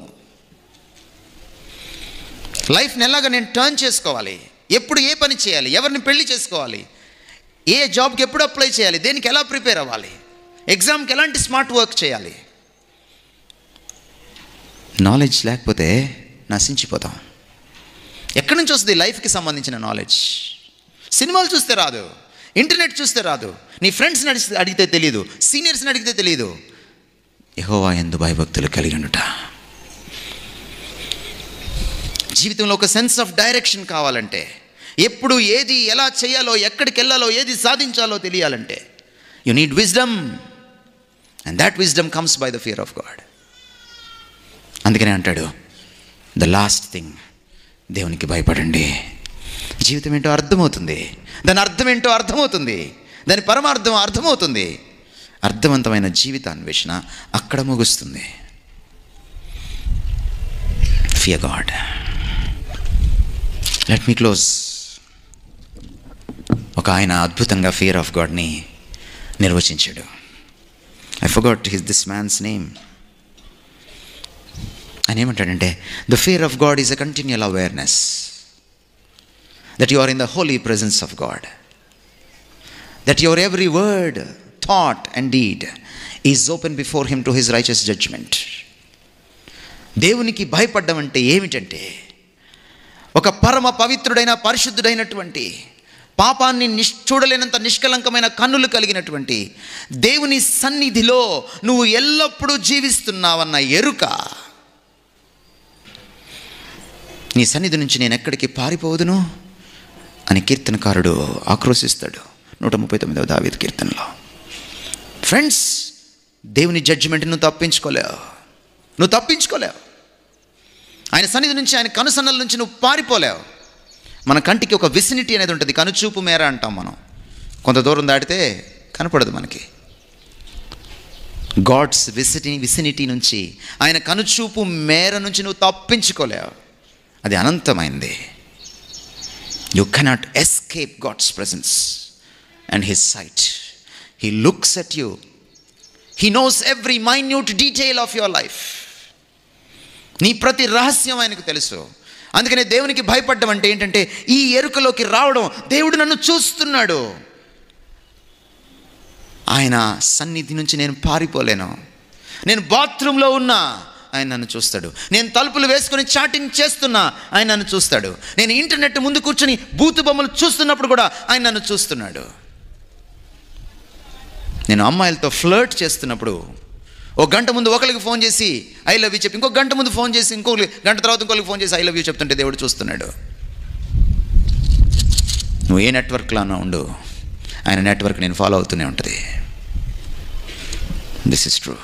లైఫ్ని ఎలాగ నేను టర్న్ చేసుకోవాలి, ఎప్పుడు ఏ పని చేయాలి, ఎవరిని పెళ్లి చేసుకోవాలి, ఏ జాబ్కి ఎప్పుడు అప్లై చేయాలి, దేనికి ఎలా ప్రిపేర్ అవ్వాలి, ఎగ్జామ్కి ఎలాంటి స్మార్ట్ వర్క్ చేయాలి. నాలెడ్జ్ లేకపోతే నశించిపోతాం. ఎక్కడి నుంచి వస్తుంది లైఫ్కి సంబంధించిన నాలెడ్జ్? సినిమాలు చూస్తే రాదు, ఇంటర్నెట్ చూస్తే రాదు, నీ ఫ్రెండ్స్ని అడిగితే తెలియదు, సీనియర్స్ని అడిగితే తెలియదు. యెహోవా యందు భయభక్తులు కలిగి ఉండుట. జీవితంలో ఒక సెన్స్ ఆఫ్ డైరెక్షన్ కావాలంటే, ఎప్పుడు ఏది ఎలా చేయాలో, ఎక్కడికి వెళ్ళాలో, ఏది సాధించాలో తెలియాలంటే you need wisdom, and that wisdom comes by the fear of God. అందుకనే అంటాడు, ద లాస్ట్ థింగ్, దేవునికి భయపడండి. జీవితం ఏంటో అర్థమవుతుంది, దాని అర్థం ఏంటో అర్థమవుతుంది, దాని పరమార్థం అర్థమవుతుంది. అర్థవంతమైన జీవితాన్వేషణ అక్కడ ముగుస్తుంది. Fear God. Let me close. ఒక ఆయన అద్భుతంగా ఫియర్ ఆఫ్ గాడ్ని నిర్వచించాడు. I forgot this man's name. ఆయన ఏమంటాడంటే, the fear of God is a continual awareness that you are in the holy presence of God, that your every word, thought and deed is open before him to his righteous judgment. దేవునికి భయపడ్డం అంటే ఏమిటంటే, ఒక పరమ పవిత్రుడైన పరిశుద్ధుడైనటువంటి, పాపాన్ని చూడలేనంత నిష్కలంకమైన కన్నులు కలిగినటువంటి దేవుని సన్నిధిలో నువ్వు ఎల్లప్పుడూ జీవిస్తున్నావన్న ఎరుక. నీ సన్నిధి నుంచి నేను ఎక్కడికి పారిపోదును అని కీర్తనకారుడు ఆక్రోశిస్తాడు 139వ దావీదు కీర్తనలో. ఫ్రెండ్స్, దేవుని జడ్జిమెంట్ నువ్వు తప్పించుకోలేవు. ఆయన సన్నిధి నుంచి, ఆయన కనుసన్నల నుంచి నువ్వు పారిపోలేవు. మన కంటికి ఒక విసినిటీ అనేది ఉంటుంది, కనుచూపు మేర అంటాం మనం. కొంత దూరం దాటితే కనపడదు మనకి. గాడ్స్ విసినిటీ నుంచి, ఆయన కనుచూపు మేర నుంచి నువ్వు తప్పించుకోలేవు. అది అనంతమైంది. You cannot escape God's presence and his sight. He looks at you. He knows every minute detail of your life. నీ ప్రతి రహస్యం ఆయనకు తెలుసు. అందుకనే దేవునికి భయపడడం అంటే ఏంటంటే, ఈ ఎరుకలోకి రావడం, దేవుడు నన్ను చూస్తున్నాడు, ఆయన సన్నిధి నుంచి నేను పారిపోలేను. నేను బాత్రూంలో ఉన్నా ఆయన నన్ను చూస్తాడు. నేను తలుపులు వేసుకొని చాటింగ్ చేస్తున్నా ఆయన నన్ను చూస్తాడు. నేను ఇంటర్నెట్ ముందు కూర్చొని బూతు బొమ్మలు చూస్తున్నప్పుడు కూడా ఆయన నన్ను చూస్తున్నాడు. నేను అమ్మాయిలతో ఫ్లర్ట్ చేస్తున్నప్పుడు ఒక గంట ముందు ఒకరికి ఫోన్ చేసి ఐ లవ్ యూ చెప్పి, ఇంకొక గంట ముందు ఫోన్ చేసి, గంట తర్వాత ఇంకొకరికి ఫోన్ చేసి ఐ లవ్ యూ చెప్తుంటే దేవుడు చూస్తున్నాడు. నువ్వు ఏ నెట్వర్క్లోనో ఉండు, ఆయన నెట్వర్క్ నేను ఫాలో అవుతూనే ఉంటుంది. This is true.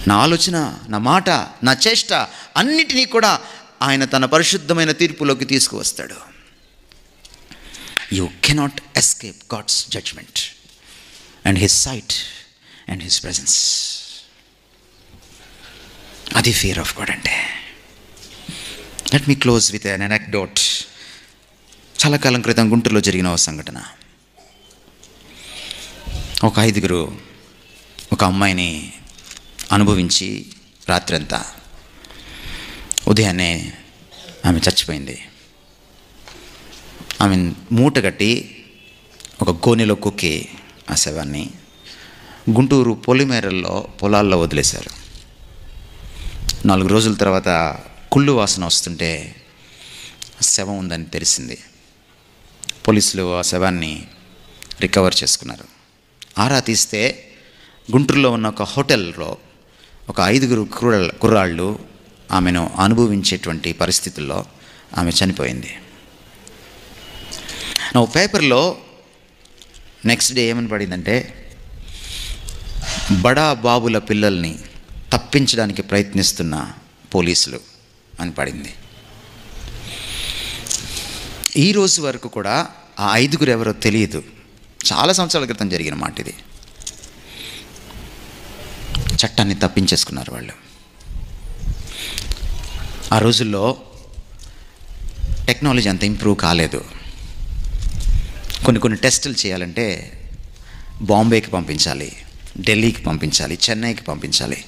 నా ఆలోచన, నా మాట, నా చేష్ట అన్నిటినీ కూడా ఆయన తన పరిశుద్ధమైన తీర్పులోకి తీసుకువస్తాడు. You cannot escape God's judgment and his sight and his presence. అది ఫియర్ ఆఫ్ గాడ్ అంటే. Let me close with an anecdote. చాలా కాలం క్రితం గుంటూరులో జరిగిన ఒక సంఘటన. ఒక 5 ఒక అమ్మాయిని అనుభవించి రాత్రంతా, ఉదయాన్నే ఆమె చచ్చిపోయింది. ఆమె మూటగట్టి ఒక గోనెలో కుక్కి ఆ శవాన్ని గుంటూరు పొలిమేరల్లో పొలాల్లో వదిలేశారు. 4 రోజుల తర్వాత కుళ్ళు వాసన వస్తుంటే శవం ఉందని తెలిసింది. పోలీసులు ఆ శవాన్ని రికవర్ చేసుకున్నారు. ఆరా తీస్తే గుంటూరులో ఉన్న ఒక హోటల్లో ఒక 5 కుర్రాళ్ళు ఆమెను అనుభవించేటువంటి పరిస్థితుల్లో ఆమె చనిపోయింది. నా పేపర్లో నెక్స్ట్ డే ఏమని పడిందంటే, బడా బాబుల పిల్లల్ని తప్పించడానికి ప్రయత్నిస్తున్న పోలీసులు అని పడింది. ఈరోజు వరకు కూడా ఆ 5 ఎవరో తెలియదు. చాలా సంవత్సరాల క్రితం జరిగిన మాట ఇది. చట్టాన్ని తప్పించేసుకున్నారు వాళ్ళు. ఆ రోజుల్లో టెక్నాలజీ అంత ఇంప్రూవ్ కాలేదు. కొన్ని టెస్టులు చేయాలంటే బాంబేకి పంపించాలి, ఢిల్లీకి పంపించాలి, చెన్నైకి పంపించాలి,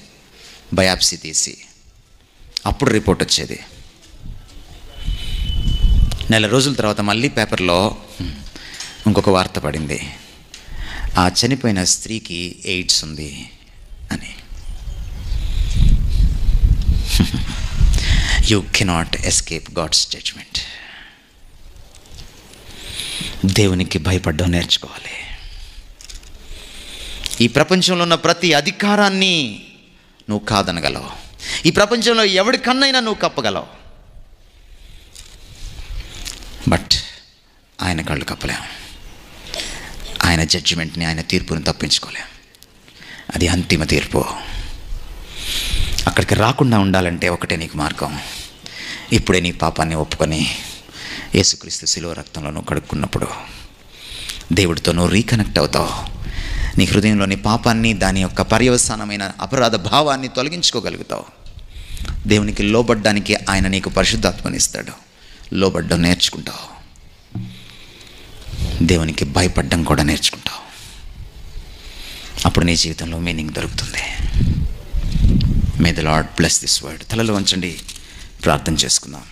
బయాప్సీ తీసి అప్పుడు రిపోర్ట్ వచ్చేది. నెల రోజుల తర్వాత మళ్ళీ పేపర్లో ఇంకొక వార్త పడింది, ఆ చనిపోయిన స్త్రీకి ఎయిడ్స్ ఉంది అని. You cannot escape God's judgment. దేవునికి భయపడడం నేర్చుకోవాలి. ఈ ప్రపంచంలో ఉన్న ప్రతి అధికారాన్ని నువ్వు కాదనగలవు. ఈ ప్రపంచంలో ఎవడికన్నైనా నువ్వు కప్పగలవు. బట్ ఆయన కళ్ళు కప్పలేం. ఆయన జడ్జిమెంట్ని, ఆయన తీర్పుని తప్పించుకోలేం. అది అంతిమ తీర్పు. అక్కడికి రాకుండా ఉండాలంటే ఒకటే నీకు మార్గం. ఇప్పుడే నీ పాపాన్ని ఒప్పుకొని యేసుక్రీస్తు శిలువ రక్తంలో నువ్వు కడుక్కున్నప్పుడు దేవుడితో నువ్వు రీకనెక్ట్ అవుతావు. నీ హృదయంలోని పాపాన్ని, దాని యొక్క పర్యవసానమైన అపరాధ భావాన్ని తొలగించుకోగలుగుతావు. దేవునికి లోబడ్డానికి ఆయన నీకు పరిశుద్ధాత్మనిస్తాడు. లోబడ్డం నేర్చుకుంటావు. దేవునికి భయపడడం కూడా నేర్చుకుంటావు. అప్పుడు నీ జీవితంలో మీనింగ్ దొరుకుతుంది. May the lord bless this word. తలలో వంచండి, ప్రార్థన చేసుకుందాం.